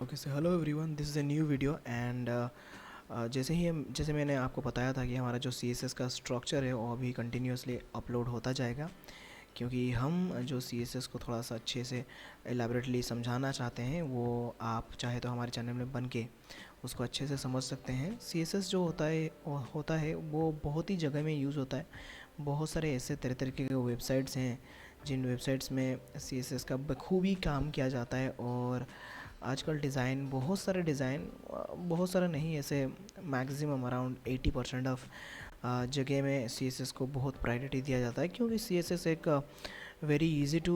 Okay so hello everyone, this is a new video and जैसे मैंने आपको बताया था कि हमारा जो CSS का स्ट्रक्चर है वो अभी कंटिन्यूसली अपलोड होता जाएगा, क्योंकि हम जो CSS को थोड़ा सा अच्छे से एलैबोरेटली समझाना चाहते हैं। वो आप चाहे तो हमारे चैनल में बन के उसको अच्छे से समझ सकते हैं। CSS जो होता है वो बहुत ही जगह में यूज़ होता है। बहुत सारे ऐसे तरह तरीके के वेबसाइट्स हैं जिन वेबसाइट्स में CSS का बखूबी काम किया जाता है। और आजकल डिज़ाइन बहुत सारा नहीं, ऐसे मैक्सिमम अराउंड 80% ऑफ जगह में CSS को बहुत प्रायोरिटी दिया जाता है, क्योंकि CSS एक very easy to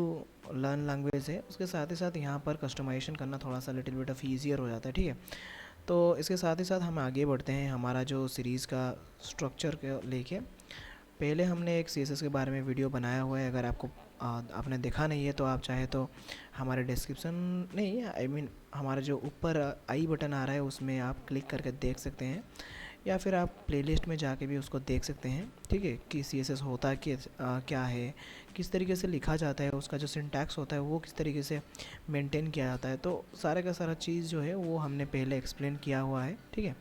learn language है। उसके साथ ही साथ यहाँ पर कस्टमाइजेशन करना थोड़ा सा लिटिल बिट ऑफ ईजियर हो जाता है, ठीक है। तो इसके साथ ही साथ हम आगे बढ़ते हैं हमारा जो सीरीज़ का स्ट्रक्चर के लेके। पहले हमने एक CSS के बारे में वीडियो बनाया हुआ है। अगर आपने देखा नहीं है तो आप चाहे तो हमारे डिस्क्रिप्शन नहीं, आई मीन हमारा जो ऊपर आई बटन आ रहा है उसमें आप क्लिक करके देख सकते हैं, या फिर आप प्लेलिस्ट में जाके भी उसको देख सकते हैं, ठीक है। कि CSS होता क्या है, किस तरीके से लिखा जाता है, उसका जो सिंटैक्स होता है वो किस तरीके से मेंटेन किया जाता है। तो सारे का सारा चीज़ जो है वो हमने पहले एक्सप्लेन किया हुआ है, ठीक है।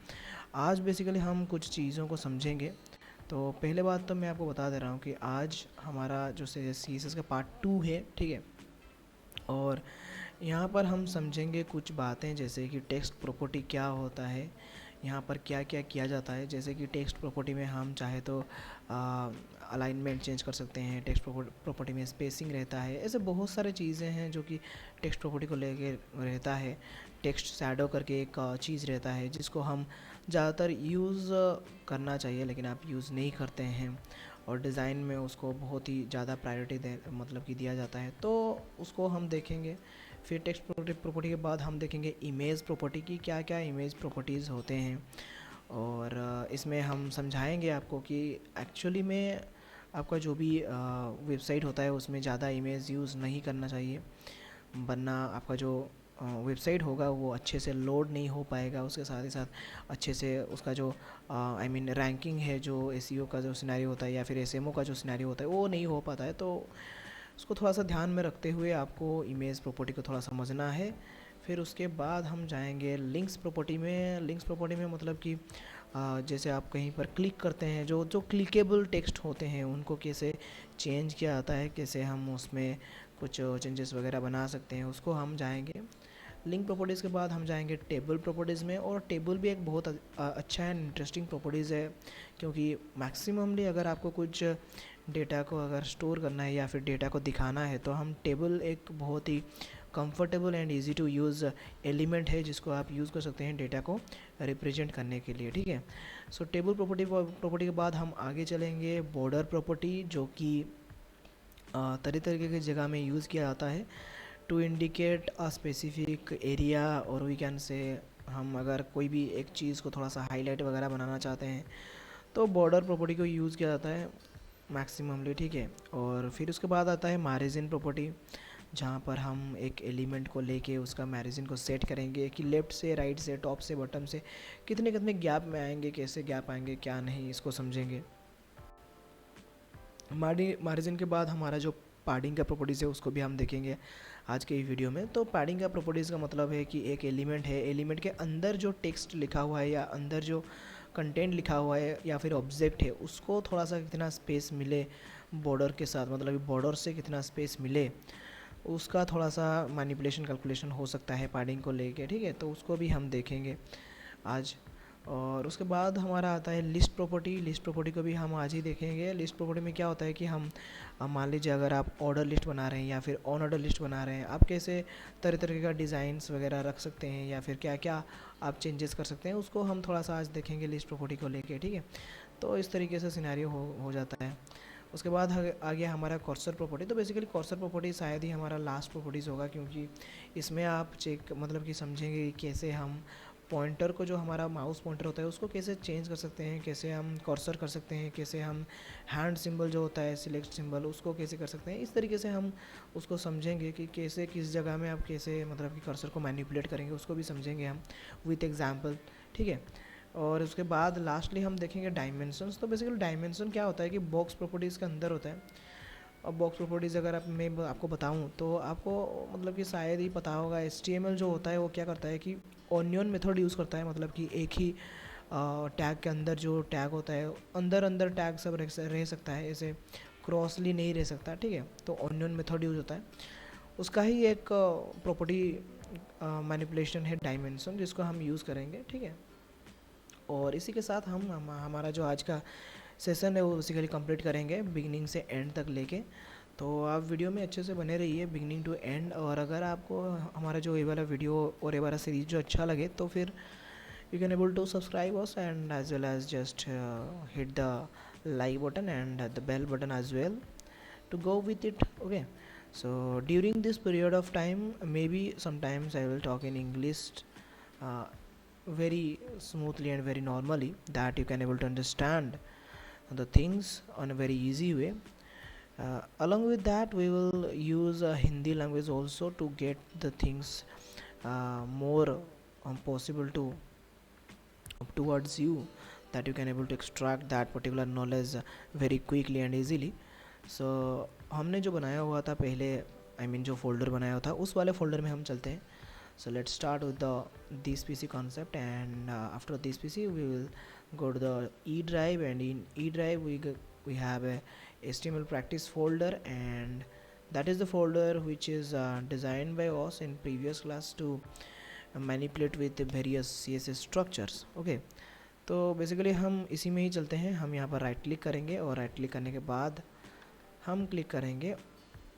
आज बेसिकली हम कुछ चीज़ों को समझेंगे। तो पहले बात तो मैं आपको बता दे रहा हूँ कि आज हमारा जो CSS का पार्ट 2 है, ठीक है। और यहाँ पर हम समझेंगे कुछ बातें, जैसे कि टेक्स्ट प्रॉपर्टी क्या होता है, यहाँ पर क्या क्या किया जाता है। जैसे कि टेक्स्ट प्रॉपर्टी में हम चाहे तो अलाइनमेंट चेंज कर सकते हैं। टेक्स्ट प्रॉपर्टी में स्पेसिंग रहता है। ऐसे बहुत सारे चीज़ें हैं जो कि टेक्स्ट प्रॉपर्टी को लेके रहता है। टेक्स्ट शैडो करके एक चीज़ रहता है जिसको हम ज़्यादातर यूज़ करना चाहिए, लेकिन आप यूज़ नहीं करते हैं। और डिज़ाइन में उसको बहुत ही ज़्यादा प्रायोरिटी दे मतलब कि दिया जाता है, तो उसको हम देखेंगे। फिर टेक्स्ट प्रॉपर्टी के बाद हम देखेंगे इमेज प्रॉपर्टी की क्या क्या इमेज प्रॉपर्टीज़ होते हैं। और इसमें हम समझाएंगे आपको कि एक्चुअली में आपका जो भी वेबसाइट होता है उसमें ज़्यादा इमेज यूज़ नहीं करना चाहिए, वरना आपका जो वेबसाइट होगा वो अच्छे से लोड नहीं हो पाएगा। उसके साथ ही साथ अच्छे से उसका जो आई मीन रैंकिंग है, जो SEO का जो सिनेरियो होता है या फिर SMO का जो सिनेरियो होता है वो नहीं हो पाता है। तो उसको थोड़ा सा ध्यान में रखते हुए आपको इमेज प्रॉपर्टी को थोड़ा समझना है। फिर उसके बाद हम जाएंगे लिंक्स प्रॉपर्टी में। लिंक्स प्रॉपर्टी में मतलब कि जैसे आप कहीं पर क्लिक करते हैं, जो जो क्लिकेबल टेक्स्ट होते हैं उनको कैसे चेंज किया जाता है, कैसे हम उसमें कुछ चेंजेस वगैरह बना सकते हैं, उसको हम जाएंगे। लिंक प्रॉपर्टीज़ के बाद हम जाएंगे टेबल प्रॉपर्टीज़ में। और टेबल भी एक बहुत अच्छा एंड इंटरेस्टिंग प्रॉपर्टीज़ है, क्योंकि मैक्सिममली अगर आपको कुछ डेटा को अगर स्टोर करना है या फिर डेटा को दिखाना है तो हम टेबल एक बहुत ही comfortable and easy to use element है जिसको आप यूज़ कर सकते हैं डेटा को रिप्रेजेंट करने के लिए, ठीक है। सो टेबल प्रॉपर्टी के बाद हम आगे चलेंगे बॉर्डर प्रॉपर्टी, जो कि तरह तरीके की जगह में यूज़ किया जाता है to indicate a specific area. और वी कैन से हम अगर कोई भी एक चीज़ को थोड़ा सा हाईलाइट वगैरह बनाना चाहते हैं तो बॉर्डर प्रॉपर्टी को यूज़ किया जाता है मैक्सिममली, ठीक है। और फिर उसके बाद आता है मार्जिन प्रॉपर्टी, जहाँ पर हम एक एलिमेंट को लेके उसका मार्जिन को सेट करेंगे कि लेफ़्ट से, राइट से, टॉप से, बॉटम से कितने कितने गैप में आएंगे, कैसे गैप आएंगे, क्या नहीं, इसको समझेंगे। मार्जिन के बाद हमारा जो पैडिंग का प्रॉपर्टीज़ है उसको भी हम देखेंगे आज के वीडियो में। तो पैडिंग का प्रॉपर्टीज़ का मतलब है कि एक एलिमेंट है, एलिमेंट के अंदर जो टेक्स्ट लिखा हुआ है या अंदर जो कंटेंट लिखा हुआ है या फिर ऑब्जेक्ट है उसको थोड़ा सा कितना स्पेस मिले बॉर्डर के साथ, मतलब बॉर्डर से कितना स्पेस मिले, उसका थोड़ा सा मैनिपुलेशन कैलकुलेशन हो सकता है पैडिंग को लेके, ठीक है। तो उसको भी हम देखेंगे आज। और उसके बाद हमारा आता है लिस्ट प्रॉपर्टी। लिस्ट प्रॉपर्टी को भी हम आज ही देखेंगे। लिस्ट प्रॉपर्टी में क्या होता है कि हम मान लीजिए अगर आप ऑर्डर लिस्ट बना रहे हैं या फिर ऑन ऑर्डर लिस्ट बना रहे हैं, आप कैसे तरह तरह का डिज़ाइंस वगैरह रख सकते हैं या फिर क्या क्या आप चेंजेस कर सकते हैं, उसको हम थोड़ा सा आज देखेंगे लिस्ट प्रॉपर्टी को लेके, ठीक है। तो इस तरीके से सिनेरियो हो जाता है। उसके बाद आ गया हमारा कर्सर प्रॉपर्टी। तो बेसिकली कर्सर प्रॉपर्टी शायद ही हमारा लास्ट प्रॉपर्टीज़ होगा, क्योंकि इसमें आप चेक मतलब कि समझेंगे कि कैसे हम पॉइंटर को, जो हमारा माउस पॉइंटर होता है उसको कैसे चेंज कर सकते हैं, कैसे हम कर्सर कर सकते हैं, कैसे हम हैंड सिंबल जो होता है सिलेक्ट सिंबल उसको कैसे कर सकते हैं। इस तरीके से हम उसको समझेंगे कि कैसे किस जगह में आप कैसे मतलब कि कर्सर को मैनिपुलेट करेंगे, उसको भी समझेंगे हम विथ एग्जाम्पल, ठीक है। और उसके बाद लास्टली हम देखेंगे डायमेंशंस। तो बेसिकली डायमेंशन क्या होता है कि बॉक्स प्रॉपर्टीज़ के अंदर होता है। अब बॉक्स प्रॉपर्टीज़ अगर आपको बताऊं तो आपको मतलब कि शायद ही पता होगा, HTML जो होता है वो क्या करता है कि ऑनियन मेथड यूज़ करता है, मतलब कि एक ही टैग के अंदर जो टैग होता है अंदर अंदर टैग सब रह सकता है, ऐसे क्रॉसली नहीं रह सकता, ठीक है। तो ऑनियन मेथड यूज़ होता है, उसका ही एक प्रॉपर्टी मैनिपुलेशन है डायमेंशन, जिसको हम यूज़ करेंगे, ठीक है। और इसी के साथ हमारा जो आज का सेशन है वो बेसिकली कंप्लीट करेंगे बिगनिंग से एंड तक लेके। तो आप वीडियो में अच्छे से बने रहिए बिगनिंग टू एंड। और अगर आपको हमारा जो ये वाला वीडियो और ये वाला सीरीज जो अच्छा लगे तो फिर you can able to subscribe us, and as well as just hit the like button and the bell button as well to go with it, okay. So during this period of time, maybe sometimes I will talk in English uh, very smoothly and very normally, that you can able to understand the things on a very easy way. Along with that, we will use Hindi language also to get the things more possible to towards you, that you can able to extract that particular knowledge very quickly and easily. So हमने जो बनाया हुआ था पहले, जो folder बनाया हुआ था उस वाले फोल्डर में हम चलते हैं. So let's start with the this PC concept, and after this PC we will go to the E drive, and in E drive we have a HTML practice folder, and that is the folder which is designed by us in previous class to manipulate with the various CSS structures, okay. तो basically हम इसी में ही चलते हैं. हम यहाँ पर right click करेंगे, और राइट क्लिक करने के बाद हम क्लिक करेंगे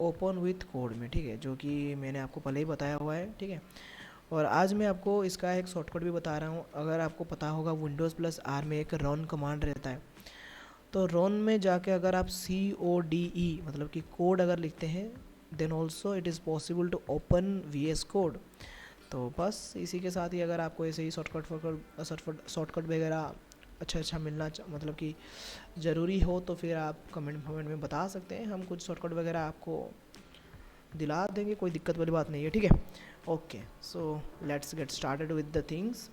ओपन विथ कोड में, ठीक है, जो कि मैंने आपको पहले ही बताया हुआ है, ठीक है. और आज मैं आपको इसका एक शॉर्टकट भी बता रहा हूँ. अगर आपको पता होगा Windows+R में एक रन कमांड रहता है, तो रन में जाके अगर आप CODE मतलब कि कोड अगर लिखते हैं, then also it is possible to open VS code. तो बस इसी के साथ ही अगर आपको ऐसे ही शॉर्टकट वगैरह अच्छा मिलना मतलब कि ज़रूरी हो, तो फिर आप कमेंट में बता सकते हैं. हम कुछ शॉर्टकट वगैरह आपको दिला देंगे, कोई दिक्कत वाली बात नहीं है, ठीक है. Okay, so let's get started with the things.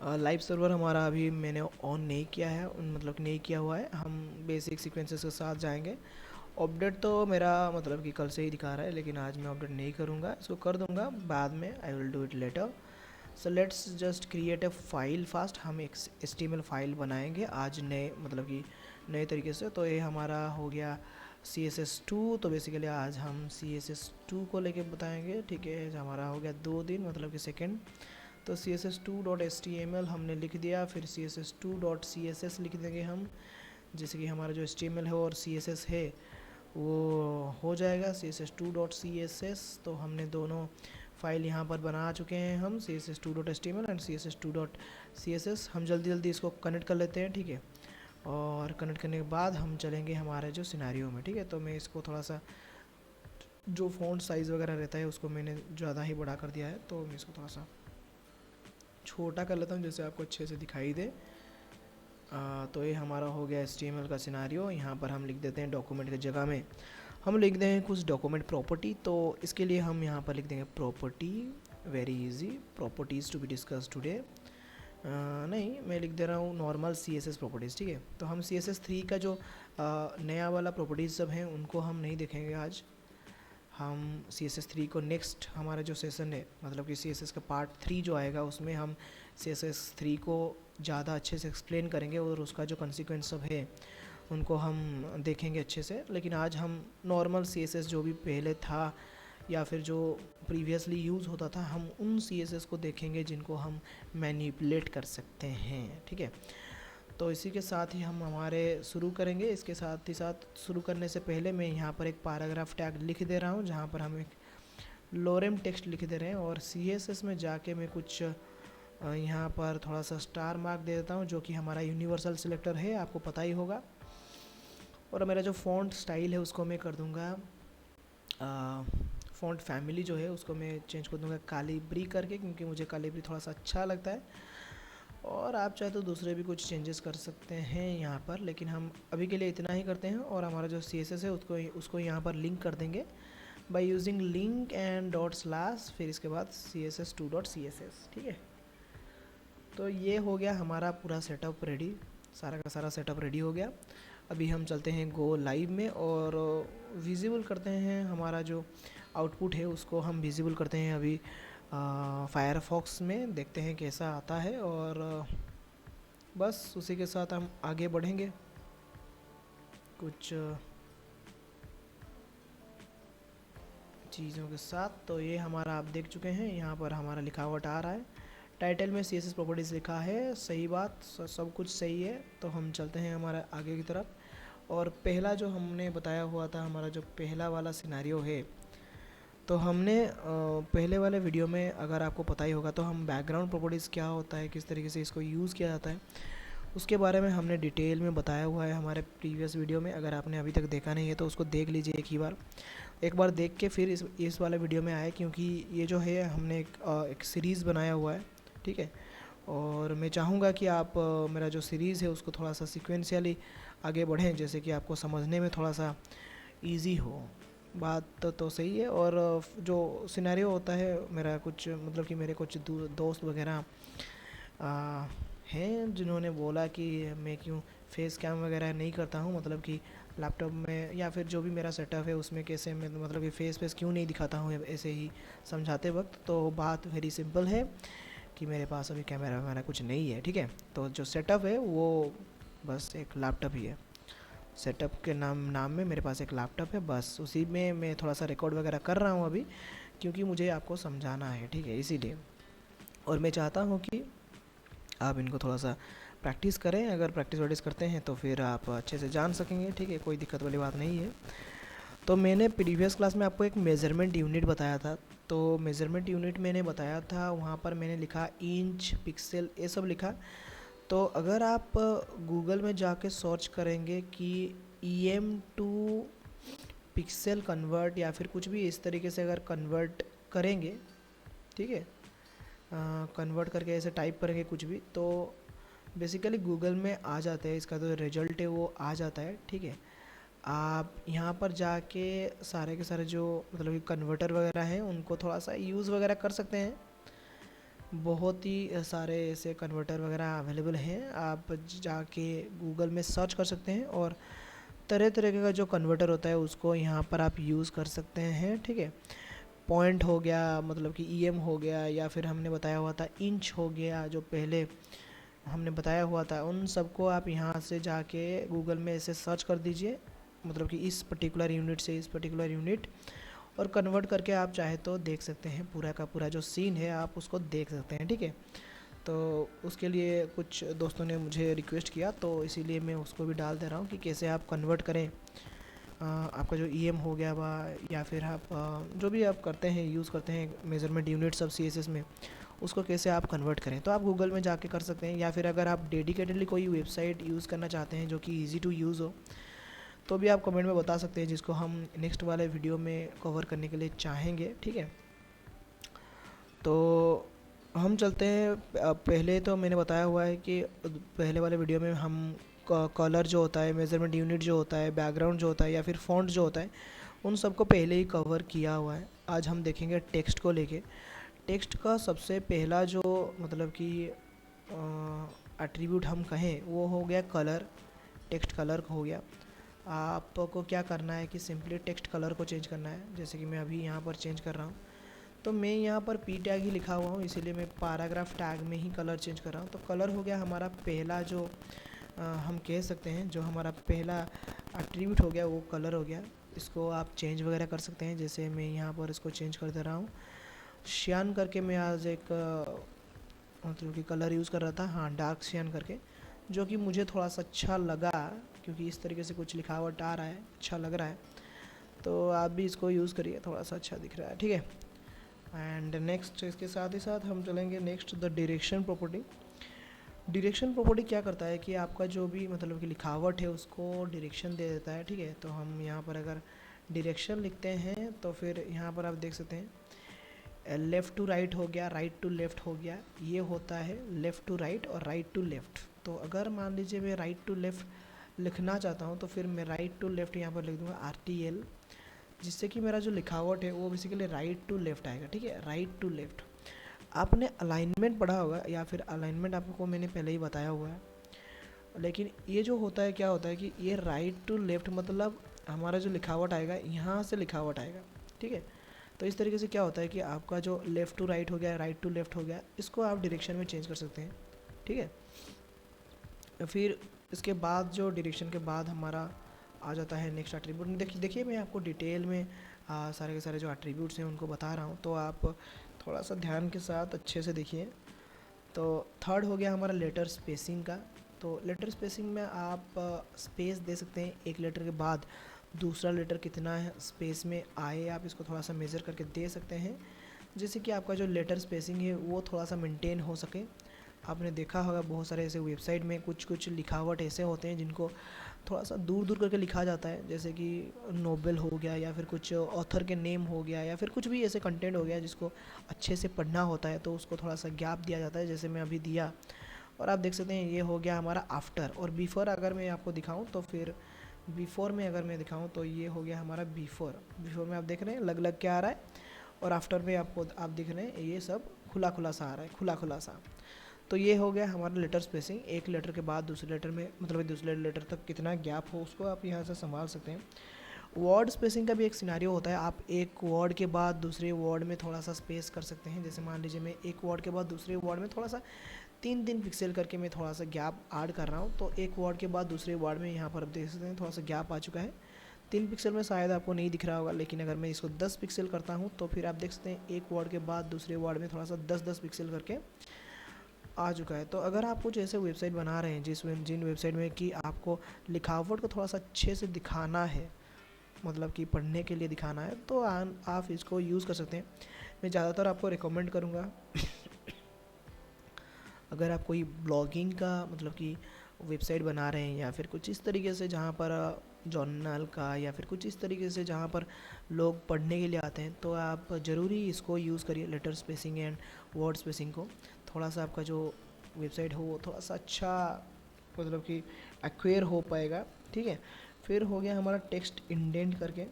Live server हमारा अभी मैंने ऑन नहीं किया है, मतलब नहीं किया हुआ है. हम बेसिक सीक्वेंसेस के साथ जाएंगे. अपडेट तो मेरा मतलब कि कल से ही दिखा रहा है, लेकिन आज मैं अपडेट नहीं करूँगा, इसको कर दूँगा बाद में. I will do it later. So let's just create a file fast. हम एक HTML फाइल बनाएंगे आज नए मतलब कि नए तरीके से. तो ये हमारा हो गया CSS2. तो बेसिकली आज हम CSS2 को लेके बताएंगे, ठीक है. हमारा हो गया 2 दिन मतलब कि सेकेंड. तो CSS2.html हमने लिख दिया, फिर CSS2.css लिख देंगे हम, जैसे कि हमारा जो HTML है और CSS है वो हो जाएगा CSS2.css. तो हमने दोनों फाइल यहाँ पर बना चुके हैं हम, CSS2.html एंड CSS2.css. हम जल्दी इसको कनेक्ट कर लेते हैं, ठीक है. और कनेक्ट करने के बाद हम चलेंगे हमारे जो सिनेरियो में, ठीक है. तो मैं इसको थोड़ा सा जो फ़ॉन्ट साइज़ वगैरह रहता है उसको मैंने ज़्यादा ही बड़ा कर दिया है, तो मैं इसको थोड़ा सा छोटा कर लेता हूँ जैसे आपको अच्छे से दिखाई दे. तो ये हमारा हो गया HTML का सिनेरियो. यहाँ पर हम लिख देते हैं डॉक्यूमेंट की जगह में हम लिख देंगे कुछ डॉक्यूमेंट प्रॉपर्टी. तो इसके लिए हम यहाँ पर लिख देंगे property, very easy, properties to be discuss today. नहीं, मैं लिख दे रहा हूँ नॉर्मल CSS प्रॉपर्टीज़, ठीक है. तो हम CSS3 का जो नया वाला प्रॉपर्टीज़ सब हैं उनको हम नहीं देखेंगे आज. हम CSS3 को नेक्स्ट हमारा जो सेशन है मतलब कि CSS का पार्ट 3 जो आएगा उसमें हम CSS3 को ज़्यादा अच्छे से एक्सप्लेन करेंगे, और उसका जो कॉन्सिक्वेंस सब है उनको हम देखेंगे अच्छे से. लेकिन आज हम नॉर्मल CSS जो भी पहले था या फिर जो प्रीवियसली यूज़ होता था, हम उन CSS को देखेंगे जिनको हम मैनिपुलेट कर सकते हैं, ठीक है. तो इसी के साथ ही हम हमारे शुरू करेंगे. इसके साथ ही साथ शुरू करने से पहले मैं यहाँ पर एक पैराग्राफ टैग लिख दे रहा हूँ, जहाँ पर हम एक लोरेम टेक्स्ट लिख दे रहे हैं. और CSS में जाके मैं कुछ यहाँ पर थोड़ा सा स्टार मार्क दे देता हूँ, जो कि हमारा यूनिवर्सल सिलेक्टर है, आपको पता ही होगा. और मेरा जो फ़ॉन्ट स्टाइल है उसको मैं कर दूँगा, फ़ॉन्ट फैमिली जो है उसको मैं चेंज कर दूँगा कालीब्री करके, क्योंकि मुझे कालीब्री थोड़ा सा अच्छा लगता है. और आप चाहे तो दूसरे भी कुछ चेंजेस कर सकते हैं यहाँ पर, लेकिन हम अभी के लिए इतना ही करते हैं. और हमारा जो CSS है उसको यहाँ पर लिंक कर देंगे बाय यूजिंग लिंक एंड /, फिर इसके बाद CSS2.css, ठीक है. तो ये हो गया हमारा पूरा सेटअप रेडी, सारा का सारा सेटअप रेडी हो गया. अभी हम चलते हैं गो लाइव में और विजिबल करते हैं हमारा जो आउटपुट है उसको हम विजिबल करते हैं अभी फायरफॉक्स में, देखते हैं कैसा आता है और बस उसी के साथ हम आगे बढ़ेंगे कुछ चीज़ों के साथ। तो ये हमारा आप देख चुके हैं, यहाँ पर हमारा लिखावट आ रहा है, टाइटल में CSS प्रॉपर्टीज़ लिखा है, सही बात, सब कुछ सही है। तो हम चलते हैं हमारा आगे की तरफ। और पहला जो हमने बताया हुआ था, हमारा जो पहला वाला सिनारियो है, तो हमने पहले वाले वीडियो में, अगर आपको पता ही होगा, तो हम बैकग्राउंड प्रॉपर्टीज़ क्या होता है, किस तरीके से इसको यूज़ किया जाता है, उसके बारे में हमने डिटेल में बताया हुआ है हमारे प्रीवियस वीडियो में। अगर आपने अभी तक देखा नहीं है तो उसको देख लीजिए एक बार देख के फिर इस वाले वीडियो में आए, क्योंकि ये जो है हमने एक सीरीज़ बनाया हुआ है, ठीक है। और मैं चाहूँगा कि आप मेरा जो सीरीज़ है उसको थोड़ा सा सिक्वेंशियली आगे बढ़ें, जैसे कि आपको समझने में थोड़ा सा ईजी हो। बात तो सही है। और जो सिनेरियो होता है मेरा, कुछ मतलब कि मेरे कुछ दोस्त वगैरह हैं जिन्होंने बोला कि मैं क्यों फेस कैम वगैरह नहीं करता हूँ, मतलब कि लैपटॉप में या फिर जो भी मेरा सेटअप है उसमें कैसे मैं मतलब कि फेस क्यों नहीं दिखाता हूँ ऐसे ही समझाते वक्त। तो बात वेरी सिंपल है कि मेरे पास अभी कैमरा वगैरह कुछ नहीं है, ठीक है। तो जो सेटअप है वो बस एक लैपटॉप ही है। सेटअप के नाम में मेरे पास एक लैपटॉप है, बस उसी में मैं थोड़ा सा रिकॉर्ड वगैरह कर रहा हूँ अभी, क्योंकि मुझे आपको समझाना है, ठीक है, इसीलिए। और मैं चाहता हूँ कि आप इनको थोड़ा सा प्रैक्टिस करें। अगर प्रैक्टिस करते हैं तो फिर आप अच्छे से जान सकेंगे, ठीक है, कोई दिक्कत वाली बात नहीं है। तो मैंने प्रीवियस क्लास में आपको एक मेज़रमेंट यूनिट बताया था। तो मेज़रमेंट यूनिट मैंने बताया था, वहाँ पर मैंने लिखा इंच, पिक्सल, ये सब लिखा। तो अगर आप गूगल में जाके सर्च करेंगे कि EM टू पिक्सल कन्वर्ट या फिर कुछ भी इस तरीके से अगर कन्वर्ट करेंगे, ठीक है, कन्वर्ट करके ऐसे टाइप करेंगे कुछ भी, तो बेसिकली गूगल में आ जाता है, इसका जो रिजल्ट है वो आ जाता है, ठीक है। आप यहाँ पर जाके सारे के सारे जो मतलब कि कन्वर्टर वगैरह हैं उनको थोड़ा सा यूज़ वगैरह कर सकते हैं। बहुत ही सारे ऐसे कन्वर्टर वगैरह अवेलेबल हैं, आप जाके गूगल में सर्च कर सकते हैं और तरह तरह का जो कन्वर्टर होता है उसको यहाँ पर आप यूज़ कर सकते हैं, ठीक है। पॉइंट हो गया, मतलब कि EM हो गया, या फिर हमने बताया हुआ था इंच हो गया, जो पहले हमने बताया हुआ था, उन सबको आप यहाँ से जाके गूगल में ऐसे सर्च कर दीजिए, मतलब कि इस पर्टिकुलर यूनिट से इस पर्टिकुलर यूनिट, और कन्वर्ट करके आप चाहे तो देख सकते हैं, पूरा का पूरा जो सीन है आप उसको देख सकते हैं, ठीक है। तो उसके लिए कुछ दोस्तों ने मुझे रिक्वेस्ट किया, तो इसीलिए मैं उसको भी डाल दे रहा हूँ कि कैसे आप कन्वर्ट करें आपका जो EM हो गया वा, या फिर आप जो भी आप करते हैं, यूज़ करते हैं मेज़रमेंट यूनिट सब CSS में, उसको कैसे आप कन्वर्ट करें। तो आप गूगल में जाके कर सकते हैं, या फिर अगर आप डेडिकेटेडली कोई वेबसाइट यूज़ करना चाहते हैं जो कि ईज़ी टू यूज़ हो, तो भी आप कमेंट में बता सकते हैं, जिसको हम नेक्स्ट वाले वीडियो में कवर करने के लिए चाहेंगे, ठीक है। तो हम चलते हैं, पहले तो मैंने बताया हुआ है कि पहले वाले वीडियो में हम कलर जो होता है, मेज़रमेंट यूनिट जो होता है, बैकग्राउंड जो होता है, या फिर फ़ॉन्ट जो होता है, उन सबको पहले ही कवर किया हुआ है। आज हम देखेंगे टेक्स्ट को लेके। टेक्स्ट का सबसे पहला जो मतलब कि एट्रीब्यूट हम कहें वो हो गया कलर, टेक्स्ट कलर हो गया। आपको क्या करना है कि सिंपली टेक्स्ट कलर को चेंज करना है, जैसे कि मैं अभी यहाँ पर चेंज कर रहा हूँ। तो मैं यहाँ पर P टैग ही लिखा हुआ हूँ, इसीलिए मैं पैराग्राफ टैग में ही कलर चेंज कर रहा हूँ। तो कलर हो गया हमारा पहला जो हम कह सकते हैं, जो हमारा पहला एट्रीब्यूट हो गया वो कलर हो गया। इसको आप चेंज वगैरह कर सकते हैं, जैसे मैं यहाँ पर इसको चेंज कर दे रहा हूँ, शियान करके मैं आज एक मतलब कि कलर यूज़ कर रहा था, हाँ, डार्क शियान करके, जो कि मुझे थोड़ा सा अच्छा लगा, क्योंकि इस तरीके से कुछ लिखावट आ रहा है, अच्छा लग रहा है। तो आप भी इसको यूज़ करिए, थोड़ा सा अच्छा दिख रहा है, ठीक है। एंड नेक्स्ट, इसके साथ ही साथ हम चलेंगे next, the direction property. Direction property क्या करता है कि आपका जो भी मतलब कि लिखावट है उसको डायरेक्शन दे देता है, ठीक है। तो हम यहाँ पर अगर डायरेक्शन लिखते हैं तो फिर यहाँ पर आप देख सकते हैं लेफ़्ट टू राइट हो गया, राइट टू लेफ़्ट हो गया, ये होता है लेफ़्ट टू राइट और राइट टू लेफ़्ट। तो अगर मान लीजिए मैं राइट टू लेफ़्ट लिखना चाहता हूँ तो फिर मैं राइट टू लेफ़्ट यहाँ पर लिख दूँगा RTL, जिससे कि मेरा जो लिखावट है वो बेसिकली राइट टू लेफ़्ट आएगा, ठीक है, राइट टू लेफ़्ट। आपने अलाइनमेंट पढ़ा होगा, या फिर अलाइनमेंट आपको मैंने पहले ही बताया हुआ है। लेकिन ये जो होता है, क्या होता है कि ये राइट टू लेफ़्ट, मतलब हमारा जो लिखावट आएगा यहाँ से लिखावट आएगा, ठीक है। तो इस तरीके से क्या होता है कि आपका जो लेफ़्ट टू राइट हो गया, राइट टू लेफ़्ट हो गया, इसको आप डायरेक्शन में चेंज कर सकते हैं, ठीक है। फिर इसके बाद जो डायरेक्शन के बाद हमारा आ जाता है नेक्स्ट एट्रीब्यूट। देखिए मैं आपको डिटेल में सारे के सारे जो एट्रीब्यूट्स हैं उनको बता रहा हूँ, तो आप थोड़ा सा ध्यान के साथ अच्छे से देखिए। तो थर्ड हो गया हमारा लेटर स्पेसिंग का। तो लेटर स्पेसिंग में आप स्पेस दे सकते हैं, एक लेटर के बाद दूसरा लेटर कितना है स्पेस में आए, आप इसको थोड़ा सा मेज़र करके दे सकते हैं, जिससे कि आपका जो लेटर स्पेसिंग है वो थोड़ा सा मेंटेन हो सके। आपने देखा होगा बहुत सारे ऐसे वेबसाइट में कुछ लिखावट ऐसे होते हैं जिनको थोड़ा सा दूर दूर करके लिखा जाता है, जैसे कि नोवेल हो गया या फिर कुछ ऑथर के नेम हो गया या फिर कुछ भी ऐसे कंटेंट हो गया जिसको अच्छे से पढ़ना होता है, तो उसको थोड़ा सा गैप दिया जाता है, जैसे मैं अभी दिया। और आप देख सकते हैं ये हो गया हमारा आफ्टर। और बिफोर अगर मैं आपको दिखाऊं तो फिर बिफोर में अगर मैं दिखाऊं तो ये हो गया हमारा बिफोर। बिफोर में आप देख रहे हैं लग लग क्या आ रहा है, और आफ्टर में आपको आप दिख रहे हैं ये सब खुला खुला सा आ रहा है, खुला खुला सा। तो ये हो गया हमारा लेटर स्पेसिंग, एक लेटर के बाद दूसरे लेटर में, मतलब दूसरे लेटर तक कितना गैप हो उसको आप यहाँ से संभाल सकते हैं। वर्ड स्पेसिंग का भी एक सिनारियो होता है, आप एक वर्ड के बाद दूसरे वर्ड में थोड़ा सा स्पेस कर सकते हैं। जैसे मान लीजिए मैं एक वर्ड के बाद दूसरे वर्ड में थोड़ा सा 3-3 पिक्सल करके मैं थोड़ा सा गैप ऐड कर रहा हूँ, तो एक वर्ड के बाद दूसरे वर्ड में यहाँ पर आप देख सकते हैं थोड़ा सा गैप आ चुका है। 3 पिक्सल में शायद आपको नहीं दिख रहा होगा, लेकिन अगर मैं इसको 10 पिक्सल करता हूँ तो फिर आप देख सकते हैं एक वर्ड के बाद दूसरे वर्ड में थोड़ा सा 10-10 पिक्सल करके आ चुका है। तो अगर आप कुछ ऐसे वेबसाइट बना रहे हैं जिन वेबसाइट में कि आपको लिखावट को थोड़ा सा अच्छे से दिखाना है, मतलब कि पढ़ने के लिए दिखाना है, तो आप इसको यूज़ कर सकते हैं। मैं ज़्यादातर आपको रिकमेंड करूँगा अगर आप कोई ब्लॉगिंग का मतलब कि वेबसाइट बना रहे हैं या फिर कुछ इस तरीके से जहाँ पर जर्नल का या फिर कुछ इस तरीके से जहाँ पर लोग पढ़ने के लिए आते हैं, तो आप ज़रूरी इसको यूज़ करिए, letter spacing and word spacing को। थोड़ा सा आपका जो वेबसाइट हो वो थोड़ा सा अच्छा मतलब कि एक्वेयर हो पाएगा, ठीक है। फिर हो गया हमारा टेक्स्ट इंडेंट करके।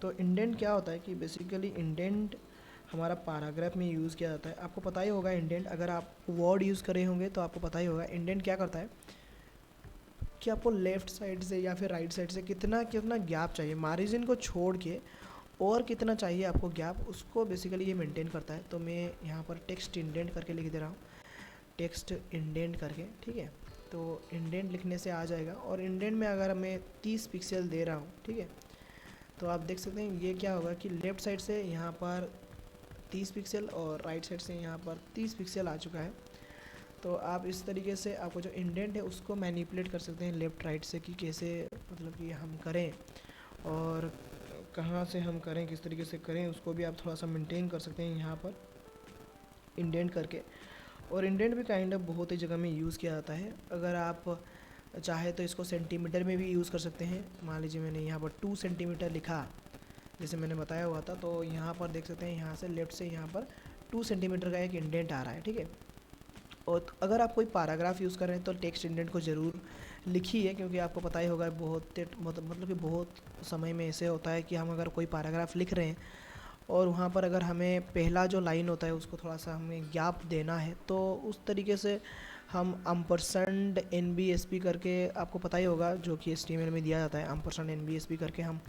तो इंडेंट क्या होता है कि बेसिकली इंडेंट हमारा पैराग्राफ में यूज़ किया जाता है। आपको पता ही होगा इंडेंट, अगर आप वर्ड यूज़ कर रहे होंगे तो आपको पता ही होगा इंडेंट क्या करता है कि आपको लेफ़्ट साइड से या फिर राइट साइड से कितना कितना गैप चाहिए, मार्जिन को छोड़ के और कितना चाहिए आपको गैप, उसको बेसिकली ये मेंटेन करता है। तो मैं यहाँ पर टेक्स्ट इंडेंट करके लिख दे रहा हूँ, टेक्स्ट इंडेंट करके, ठीक है। तो इंडेंट लिखने से आ जाएगा, और इंडेंट में अगर मैं 30 पिक्सल दे रहा हूँ, ठीक है, तो आप देख सकते हैं ये क्या होगा कि लेफ़्ट साइड से यहाँ पर 30 पिक्सल और राइट साइड से यहाँ पर 30 पिक्सल आ चुका है। तो आप इस तरीके से आपको जो इंडेंट है उसको मैनिपुलेट कर सकते हैं लेफ़्ट राइट से, कि कैसे मतलब कि हम करें और कहाँ से हम करें, किस तरीके से करें, उसको भी आप थोड़ा सा मेंटेन कर सकते हैं यहाँ पर इंडेंट करके। और इंडेंट भी काइंड ऑफ बहुत ही जगह में यूज़ किया जाता है। अगर आप चाहे तो इसको सेंटीमीटर में भी यूज़ कर सकते हैं। मान लीजिए मैंने यहाँ पर 2 सेंटीमीटर लिखा, जैसे मैंने बताया हुआ था, तो यहाँ पर देख सकते हैं यहाँ से लेफ़्ट से यहाँ पर 2 सेंटीमीटर का एक इंडेंट आ रहा है, ठीक है। और अगर आप कोई पैराग्राफ यूज़ कर रहे हैं तो टेक्स्ट इंडेंट को ज़रूर लिखिए, क्योंकि आपको पता ही होगा मतलब कि बहुत समय में ऐसे होता है कि हम अगर कोई पैराग्राफ लिख रहे हैं और वहाँ पर अगर हमें पहला जो लाइन होता है उसको थोड़ा सा हमें गैप देना है, तो उस तरीके से हम ampersand NBSP करके, आपको पता ही होगा, जो कि HTML में दिया जाता है, ampersand NBSP करके हम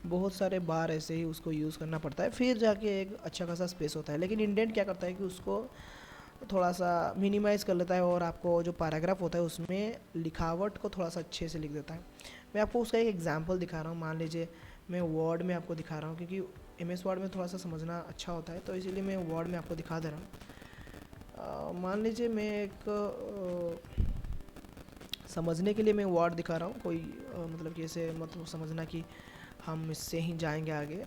बहुत सारे बार ऐसे ही उसको यूज़ करना पड़ता है, फिर जाके एक अच्छा खासा स्पेस होता है। लेकिन इंडेंट क्या करता है कि उसको थोड़ा सा मिनिमाइज़ कर लेता है और आपको जो पैराग्राफ होता है उसमें लिखावट को थोड़ा सा अच्छे से लिख देता है। मैं आपको उसका एक एग्जांपल दिखा रहा हूँ। मान लीजिए मैं वर्ड में आपको दिखा रहा हूँ, क्योंकि MS वर्ड में थोड़ा सा समझना अच्छा होता है, तो इसीलिए मैं वर्ड में आपको दिखा दे रहा हूँ। मान लीजिए मैं एक समझने के लिए मैं वर्ड दिखा रहा हूँ, कोई मतलब कि ऐसे मतलब समझना कि हम इससे ही जाएंगे आगे।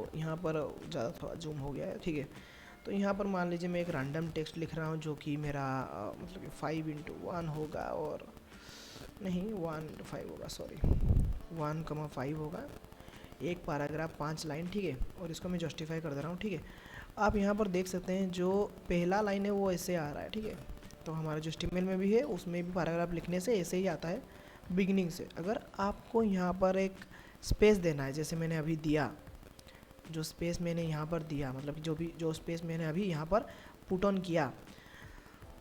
यहाँ पर ज़्यादा थोड़ा जूम हो गया है, ठीक है। तो यहाँ पर मान लीजिए मैं एक रैंडम टेक्स्ट लिख रहा हूँ जो कि मेरा मतलब कि 5x1 होगा, और नहीं 1:5 होगा, सॉरी 1,5 होगा, एक पैराग्राफ 5 लाइन, ठीक है। और इसको मैं जस्टिफाई कर दे रहा हूँ, ठीक है। आप यहाँ पर देख सकते हैं जो पहला लाइन है वो ऐसे आ रहा है, ठीक है। तो हमारा जो HTML में भी है उसमें भी पैराग्राफ लिखने से ऐसे ही आता है बिगिनिंग से। अगर आपको यहाँ पर एक स्पेस देना है, जैसे मैंने अभी दिया, जो स्पेस मैंने यहाँ पर दिया, मतलब जो स्पेस मैंने अभी यहाँ पर पुट ऑन किया,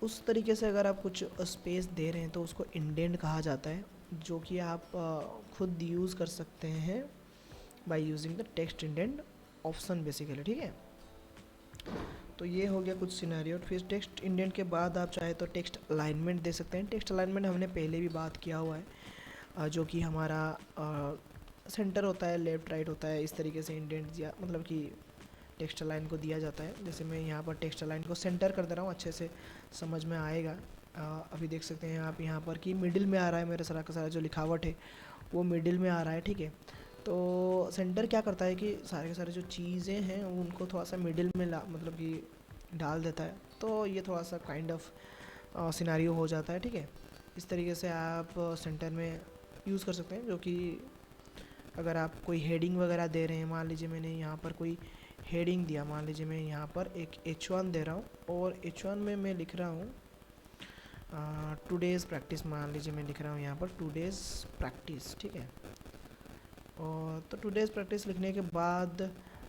उस तरीके से अगर आप कुछ स्पेस दे रहे हैं तो उसको इंडेंट कहा जाता है, जो कि आप खुद यूज़ कर सकते हैं by using the text indent option basically, ठीक है। तो ये हो गया कुछ सिनेरियो। फिर टेक्स्ट इंडेंट के बाद आप चाहे तो टेक्स्ट अलाइनमेंट दे सकते हैं। टेक्स्ट अलाइनमेंट हमने पहले भी बात किया हुआ है, जो कि हमारा सेंटर होता है, लेफ़्ट राइट होता है, इस तरीके से इंडेंट दिया मतलब कि टेक्स्ट अलाइन को दिया जाता है। जैसे मैं यहाँ पर टेक्स्ट अलाइन को सेंटर कर दे रहा हूँ, अच्छे से समझ में आएगा। अभी देख सकते हैं आप यहाँ पर कि मिडिल में आ रहा है, मेरा सारा का सारा जो लिखावट है वो मिडिल में आ रहा है, ठीक है। तो सेंटर क्या करता है कि सारे के सारे जो चीज़ें हैं उनको थोड़ा सा मिडिल में ला मतलब कि डाल देता है। तो ये थोड़ा सा काइंड ऑफ सिनेरियो हो जाता है, ठीक है। इस तरीके से आप सेंटर में यूज़ कर सकते हैं, जो कि अगर आप कोई हेडिंग वगैरह दे रहे हैं, मान लीजिए मैंने यहाँ पर कोई हेडिंग दिया, मान लीजिए मैं यहाँ पर एक H1 दे रहा हूँ और H1 में मैं लिख रहा हूँ टुडेज़ प्रैक्टिस, मान लीजिए मैं लिख रहा हूँ यहाँ पर टुडेज़ प्रैक्टिस, ठीक है। और तो टुडेज़ प्रैक्टिस लिखने के बाद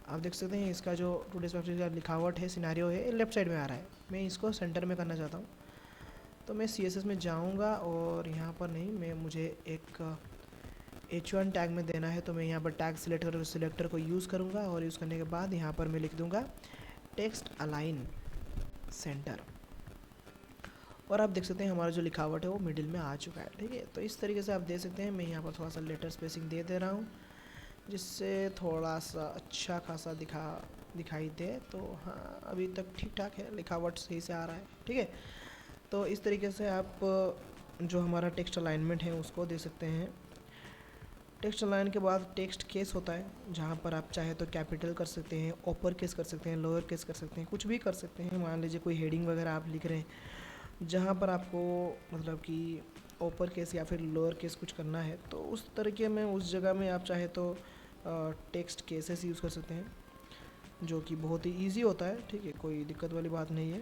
आप देख सकते हैं इसका जो टुडेज़ प्रैक्टिस का लिखावट है, सिनेरियो है, लेफ़्ट साइड में आ रहा है। मैं इसको सेंटर में करना चाहता हूँ, तो मैं CSS में जाऊँगा और यहाँ पर नहीं, मैं मुझे एक H1 टैग में देना है, तो मैं यहाँ पर टैग सिलेक्ट करके सिलेक्टर को यूज़ करूँगा और यूज़ करने के बाद यहाँ पर मैं लिख दूँगा टेक्स्ट अलाइन सेंटर, और आप देख सकते हैं हमारा जो लिखावट है वो मिडिल में आ चुका है, ठीक है। तो इस तरीके से आप दे सकते हैं। मैं यहाँ पर थोड़ा सा लेटर स्पेसिंग दे रहा हूँ, जिससे थोड़ा सा अच्छा खासा दिखाई दे। तो हाँ, अभी तक ठीक ठाक है, लिखावट सही से आ रहा है, ठीक है। तो इस तरीके से आप जो हमारा टेक्स्ट अलाइनमेंट है उसको दे सकते हैं। टेक्स्ट अलाइन के बाद टेक्स्ट केस होता है, जहाँ पर आप चाहे तो कैपिटल कर सकते हैं, अपर केस कर सकते हैं, लोअर केस कर सकते हैं, कुछ भी कर सकते हैं। मान लीजिए कोई हेडिंग वगैरह आप लिख रहे हैं जहाँ पर आपको मतलब कि अपर केस या फिर लोअर केस कुछ करना है, तो उस तरीके में उस जगह में आप चाहे तो टेक्स्ट केसेस यूज़ कर सकते हैं, जो कि बहुत ही ईजी होता है, ठीक है, कोई दिक्कत वाली बात नहीं है।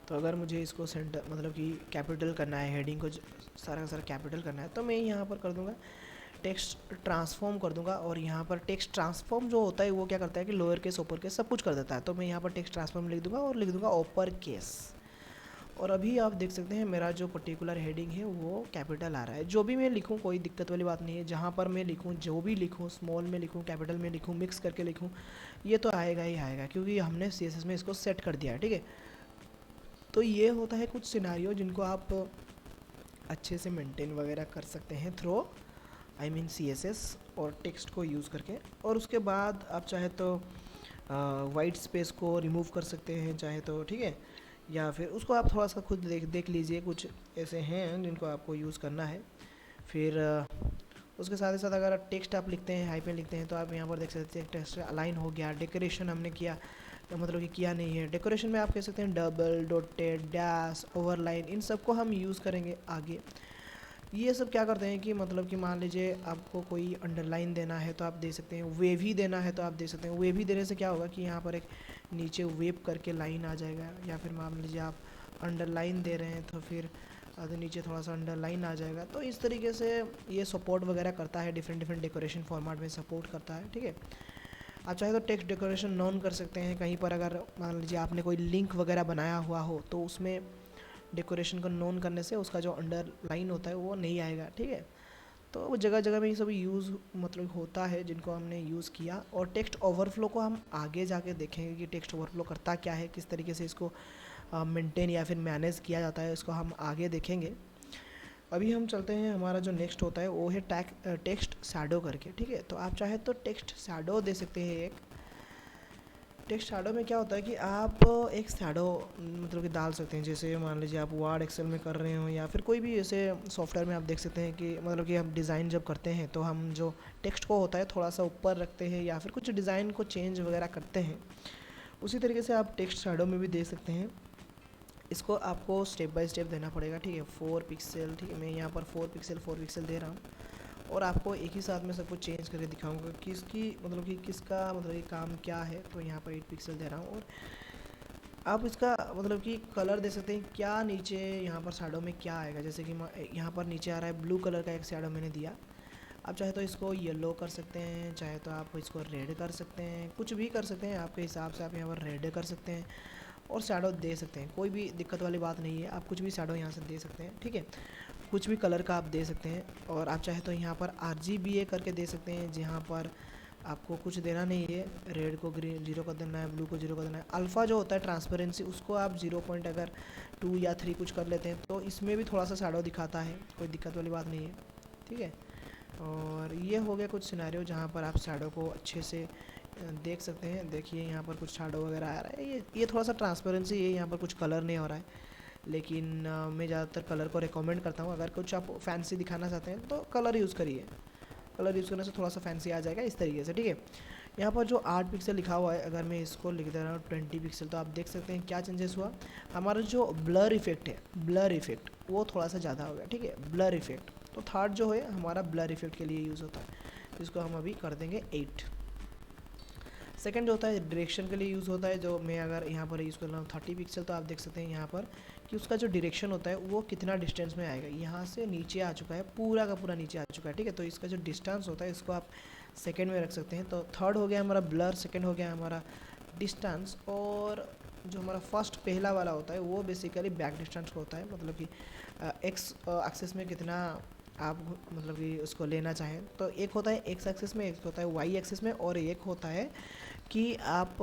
तो अगर मुझे इसको सेंटर मतलब कि कैपिटल करना है, हेडिंग को सारा का सारा कैपिटल करना है, तो मैं यहाँ पर कर दूँगा टेक्स्ट ट्रांसफॉर्म कर दूंगा। और यहाँ पर टेक्स्ट ट्रांसफॉर्म जो होता है वो क्या करता है कि लोअर केस अपर केस सब कुछ कर देता है। तो मैं यहाँ पर टेक्स्ट ट्रांसफॉर्म लिख दूंगा और लिख दूंगा अपर केस। और अभी आप देख सकते हैं मेरा जो पर्टिकुलर हेडिंग है वो कैपिटल आ रहा है। जो भी मैं लिखूँ कोई दिक्कत वाली बात नहीं है, जहाँ पर मैं लिखूँ, जो भी लिखूँ, स्मॉल में लिखूँ, कैपिटल में लिखूँ, मिक्स करके लिखूँ, ये तो आएगा ही आएगा, क्योंकि हमने CSS में इसको सेट कर दिया है, ठीक है। तो ये होता है कुछ सिनारियो जिनको आप अच्छे से मेंटेन वगैरह कर सकते हैं थ्रू CSS और टेक्स्ट को यूज़ करके। और उसके बाद आप चाहे तो वाइट स्पेस को रिमूव कर सकते हैं चाहे तो, ठीक है, या फिर उसको आप थोड़ा सा खुद देख लीजिए। कुछ ऐसे हैं जिनको आपको यूज़ करना है। फिर उसके साथ ही साथ अगर आप टेक्स्ट आप लिखते हैं, हाइपन लिखते हैं, तो आप यहाँ पर देख सकते हैं टेक्स्ट अलाइन हो गया। डेकोरेशन हमने किया मतलब कि किया नहीं है। डेकोरेशन में आप कह सकते हैं डबल, डॉटेड, डैश, ओवरलाइन, इन सब को हम यूज़ करेंगे आगे। ये सब क्या करते हैं कि मतलब कि मान लीजिए आपको कोई अंडरलाइन देना है तो आप दे सकते हैं, वेव ही देना है तो आप दे सकते हैं। वेव ही देने से क्या होगा कि यहाँ पर एक नीचे वेव करके लाइन आ जाएगा, या फिर मान लीजिए आप अंडरलाइन दे रहे हैं तो फिर तो नीचे थोड़ा सा अंडरलाइन आ जाएगा। तो इस तरीके से ये सपोर्ट वगैरह करता है, डिफरेंट डेकोरेशन फॉर्मेट में सपोर्ट करता है, ठीक है। आप चाहे तो टेक्स्ट डेकोरेशन नॉन कर सकते हैं। कहीं पर अगर मान लीजिए आपने कोई लिंक वगैरह बनाया हुआ हो तो उसमें डेकोरेशन को नॉन करने से उसका जो अंडरलाइन होता है वो नहीं आएगा, ठीक है। तो जगह जगह में ये सब यूज़ मतलब होता है जिनको हमने यूज़ किया। और टेक्स्ट ओवरफ्लो को हम आगे जाके देखेंगे कि टेक्स्ट ओवरफ्लो करता क्या है, किस तरीके से इसको मेंटेन या फिर मैनेज किया जाता है, इसको हम आगे देखेंगे। अभी हम चलते हैं, हमारा जो नेक्स्ट होता है वो है टेक्स्ट शैडो करके, ठीक है। तो आप चाहे तो टेक्स्ट शैडो दे सकते हैं। एक टेक्स्ट शैडो में क्या होता है कि आप एक शैडो मतलब कि डाल सकते हैं। जैसे मान लीजिए आप वर्ड एक्सेल में कर रहे हो या फिर कोई भी ऐसे सॉफ्टवेयर में आप देख सकते हैं कि मतलब कि हम डिज़ाइन जब करते हैं तो हम जो टेक्स्ट को होता है थोड़ा सा ऊपर रखते हैं या फिर कुछ डिज़ाइन को चेंज वगैरह करते हैं। उसी तरीके से आप टेक्स्ट शैडो में भी दे सकते हैं। इसको आपको स्टेप बाय स्टेप देना पड़ेगा, ठीक है। 4 पिक्सल, ठीक है, मैं यहाँ पर 4 पिक्सल दे रहा हूँ और आपको एक ही साथ में सब कुछ चेंज करके दिखाऊंगा किसकी मतलब कि किसका मतलब कि काम क्या है। तो यहाँ पर 8 पिक्सल दे रहा हूँ और आप इसका मतलब कि कलर दे सकते हैं क्या नीचे यहाँ पर शैडो में क्या आएगा। जैसे कि यहाँ पर नीचे आ रहा है ब्लू कलर का एक शैडो मैंने दिया। आप चाहे तो इसको येलो कर सकते हैं, चाहे तो आप इसको रेड कर सकते हैं, कुछ भी कर सकते हैं आपके हिसाब से। आप यहाँ पर रेड कर सकते हैं और शैडो दे सकते हैं, कोई भी दिक्कत वाली बात नहीं है। आप कुछ भी शैडो यहाँ से दे सकते हैं, ठीक है, कुछ भी कलर का आप दे सकते हैं। और आप चाहे तो यहाँ पर RGBA करके दे सकते हैं, जहाँ पर आपको कुछ देना नहीं है, रेड को ग्रीन 0 कर देना है, ब्लू को 0 कर देना है। अल्फ़ा जो होता है ट्रांसपेरेंसी, उसको आप 0 पॉइंट अगर 2 या 3 कुछ कर लेते हैं तो इसमें भी थोड़ा सा शैडो दिखाता है, कोई दिक्कत वाली बात नहीं है, ठीक है। और ये हो गया कुछ सिनेरियो जहाँ पर आप शैडो को अच्छे से देख सकते हैं। देखिए यहाँ पर कुछ शैडो वगैरह आ रहा है, ये थोड़ा सा ट्रांसपेरेंसी है, यहाँ पर कुछ कलर नहीं हो रहा है, लेकिन मैं ज़्यादातर कलर को रिकमेंड करता हूँ। अगर कुछ आप फैंसी दिखाना चाहते हैं तो कलर यूज़ करिए, कलर यूज़ करने से थोड़ा सा फैंसी आ जाएगा इस तरीके से, ठीक है। यहाँ पर जो 8 पिक्सल लिखा हुआ है, अगर मैं इसको लिख दे रहा हूँ 20 पिक्सल, तो आप देख सकते हैं क्या चेंजेस हुआ। हमारा जो ब्लर इफेक्ट है, ब्लर इफेक्ट वो थोड़ा सा ज़्यादा हो गया, ठीक है, ब्लर इफेक्ट। तो थर्ड जो है हमारा ब्लर इफेक्ट के लिए यूज़ होता है, जिसको हम अभी कर देंगे 8। सेकंड जो होता है डायरेक्शन के लिए यूज़ होता है, जो मैं अगर यहाँ पर यूज़ कर रहा हूँ 30 पिक्सल, तो आप देख सकते हैं यहाँ पर कि उसका जो डायरेक्शन होता है वो कितना डिस्टेंस में आएगा। यहाँ से नीचे आ चुका है, पूरा का पूरा नीचे आ चुका है, ठीक है। तो इसका जो डिस्टेंस होता है इसको आप सेकेंड में रख सकते हैं। तो थर्ड हो गया हमारा ब्लर, सेकेंड हो गया हमारा डिस्टेंस, और जो हमारा फर्स्ट पहला वाला होता है वो बेसिकली बैक डिस्टेंस होता है, मतलब कि एक्स एक्सिस में कितना आप मतलब कि उसको लेना चाहें। तो एक होता है एक्स एक्सिस में, एक होता है वाई एक्सिस में, और एक होता है कि आप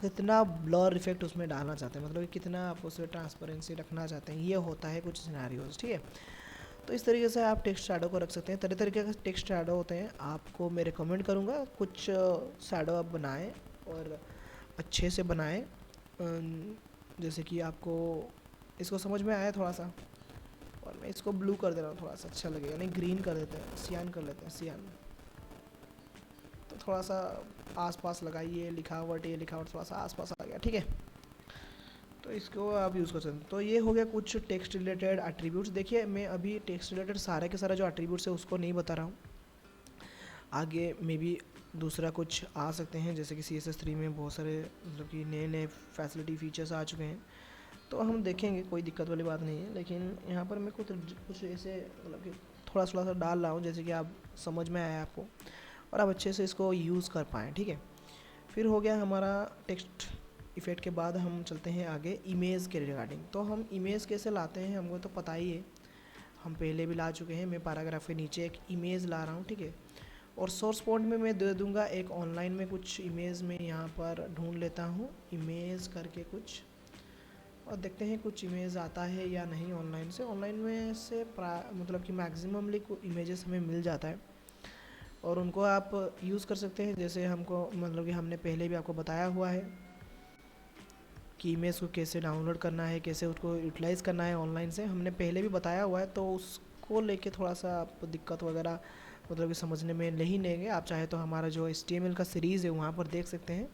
कितना ब्लर इफेक्ट उसमें डालना चाहते हैं, मतलब कि कितना आप उसमें ट्रांसपेरेंसी रखना चाहते हैं। ये होता है कुछ सिनेरियोज, ठीक है। तो इस तरीके से आप टेक्स्ट शैडो को रख सकते हैं। तरह तरीके के टेक्स्ट शैडो होते हैं, आपको मैं रिकमेंड करूँगा कुछ शैडो आप बनाएं और अच्छे से बनाएं। जैसे कि आपको इसको समझ में आया थोड़ा सा, और मैं इसको ब्लू कर दे रहा हूँ, थोड़ा सा अच्छा लगेगा, नहीं ग्रीन कर देते हैं, सियान कर लेते हैं, सियान। तो थोड़ा सा आसपास लगाइए, लिखावट, ये लिखावट थोड़ा सा आसपास आ गया, ठीक है। तो इसको आप यूज़ कर सकते हैं। तो ये हो गया कुछ टेक्स्ट रिलेटेड एट्रीब्यूट्स। देखिए मैं अभी टेक्स्ट रिलेटेड सारे के सारे जो एट्रीब्यूट्स है उसको नहीं बता रहा हूँ, आगे मे बी दूसरा कुछ आ सकते हैं, जैसे कि CSS3 में बहुत सारे मतलब कि नए नए फैसिलिटी फीचर्स आ चुके हैं, तो हम देखेंगे, कोई दिक्कत वाली बात नहीं है। लेकिन यहाँ पर मैं कुछ ऐसे मतलब कि थोड़ा सा डाल रहा हूँ जैसे कि आप समझ में आया आपको, और आप अच्छे से इसको यूज़ कर पाएँ, ठीक है। फिर हो गया हमारा टेक्स्ट इफेक्ट के बाद हम चलते हैं आगे इमेज के रिगार्डिंग। तो हम इमेज कैसे लाते हैं हमको तो पता ही है, हम पहले भी ला चुके हैं। मैं पैराग्राफ के नीचे एक इमेज ला रहा हूँ, ठीक है, और सोर्स पॉइंट में मैं दे दूँगा एक ऑनलाइन में कुछ इमेज में यहाँ पर ढूंढ लेता हूँ इमेज करके कुछ, और देखते हैं कुछ इमेज आता है या नहीं ऑनलाइन से। ऑनलाइन में से मतलब कि मैक्सिममली इमेजेस हमें मिल जाता है, और उनको आप यूज़ कर सकते हैं। जैसे हमको मतलब कि हमने पहले भी आपको बताया हुआ है कि इमेज को कैसे डाउनलोड करना है, कैसे उसको यूटिलाइज़ करना है ऑनलाइन से, हमने पहले भी बताया हुआ है। तो उसको लेके थोड़ा सा आप दिक्कत वगैरह मतलब कि समझने में नहीं लेंगे। आप चाहे तो हमारा जो HTML का सीरीज़ है वहाँ पर देख सकते हैं,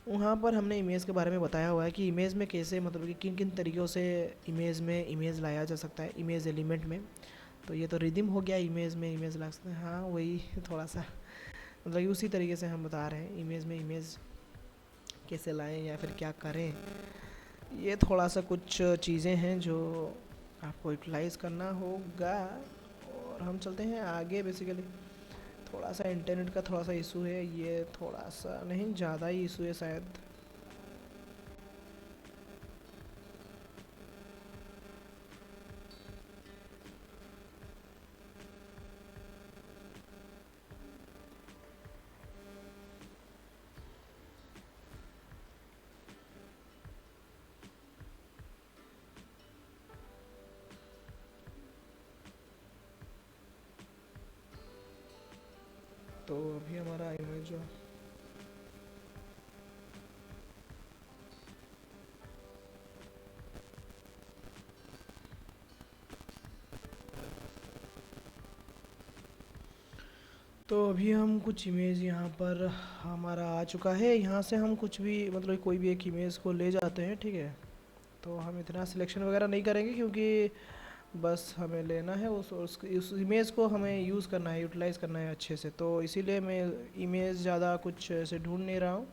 वहाँ पर हमने इमेज के बारे में बताया हुआ है कि इमेज में कैसे मतलब कि किन किन तरीक़ों से इमेज में इमेज लाया जा सकता है, इमेज एलिमेंट में। तो ये तो रिदम हो गया, इमेज में इमेज ला सकते हैं, हाँ वही थोड़ा सा मतलब कि उसी तरीके से हम बता रहे हैं इमेज में इमेज कैसे लाएं या फिर क्या करें। ये थोड़ा सा कुछ चीज़ें हैं जो आपको यूटिलाइज़ करना होगा। और हम चलते हैं आगे। बेसिकली थोड़ा सा इंटरनेट का थोड़ा सा इशू है, ये थोड़ा सा नहीं ज़्यादा ही इशू है शायद। तो अभी हमारा इमेज जो तो अभी हम कुछ इमेज यहाँ पर हमारा आ चुका है। यहाँ से हम कुछ भी मतलब कोई भी एक इमेज को ले जाते हैं, ठीक है। तो हम इतना सिलेक्शन वगैरह नहीं करेंगे, क्योंकि बस हमें लेना है उस इमेज को हमें यूज़ करना है, यूटिलाइज़ करना है अच्छे से। तो इसीलिए मैं इमेज ज़्यादा कुछ ऐसे ढूंढ नहीं रहा हूँ,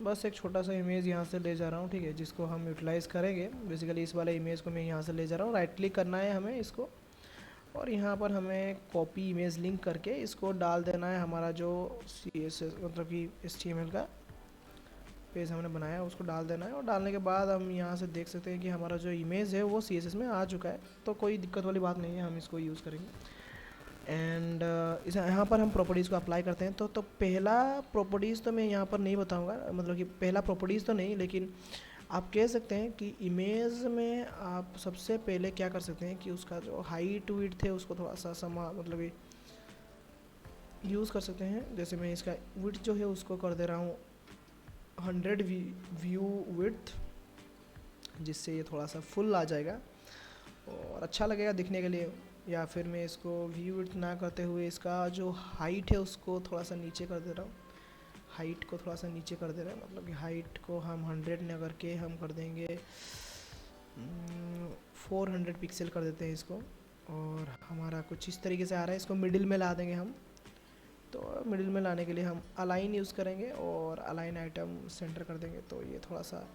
बस एक छोटा सा इमेज यहाँ से ले जा रहा हूँ, ठीक है, जिसको हम यूटिलाइज़ करेंगे। बेसिकली इस वाले इमेज को मैं यहाँ से ले जा रहा हूँ, राइट क्लिक करना है हमें इसको, और यहाँ पर हमें कॉपी इमेज लिंक करके इसको डाल देना है हमारा जो CSS मतलब कि HTML का पेज हमने बनाया है उसको डाल देना है। और डालने के बाद हम यहाँ से देख सकते हैं कि हमारा जो इमेज है वो CSS में आ चुका है, तो कोई दिक्कत वाली बात नहीं है, हम इसको यूज़ करेंगे। एंड इस यहाँ पर हम प्रॉपर्टीज़ को अप्लाई करते हैं। तो पहला प्रॉपर्टीज़ तो मैं यहाँ पर नहीं बताऊँगा, मतलब कि पहला प्रॉपर्टीज़ तो नहीं, लेकिन आप कह सकते हैं कि इमेज में आप सबसे पहले क्या कर सकते हैं कि उसका जो हाइट विड्थ है उसको थोड़ा सा मतलब कि यूज़ कर सकते हैं। जैसे मैं इसका विड्थ जो है उसको कर दे रहा हूँ 100 व्यू विड्थ, जिससे ये थोड़ा सा फुल आ जाएगा और अच्छा लगेगा दिखने के लिए। या फिर मैं इसको व्यू विड्थ ना करते हुए इसका जो हाइट है उसको थोड़ा सा नीचे कर दे रहा हूँ, हाइट को थोड़ा सा नीचे कर दे रहे हैं, मतलब कि हाइट को हम 100 न करके हम कर देंगे 400 पिक्सल कर देते हैं इसको। और हमारा कुछ इस तरीके से आ रहा है, इसको मिडिल में ला देंगे हम। तो मिडिल में लाने के लिए हम अलाइन यूज़ करेंगे और अलाइन आइटम सेंटर कर देंगे, तो ये थोड़ा सा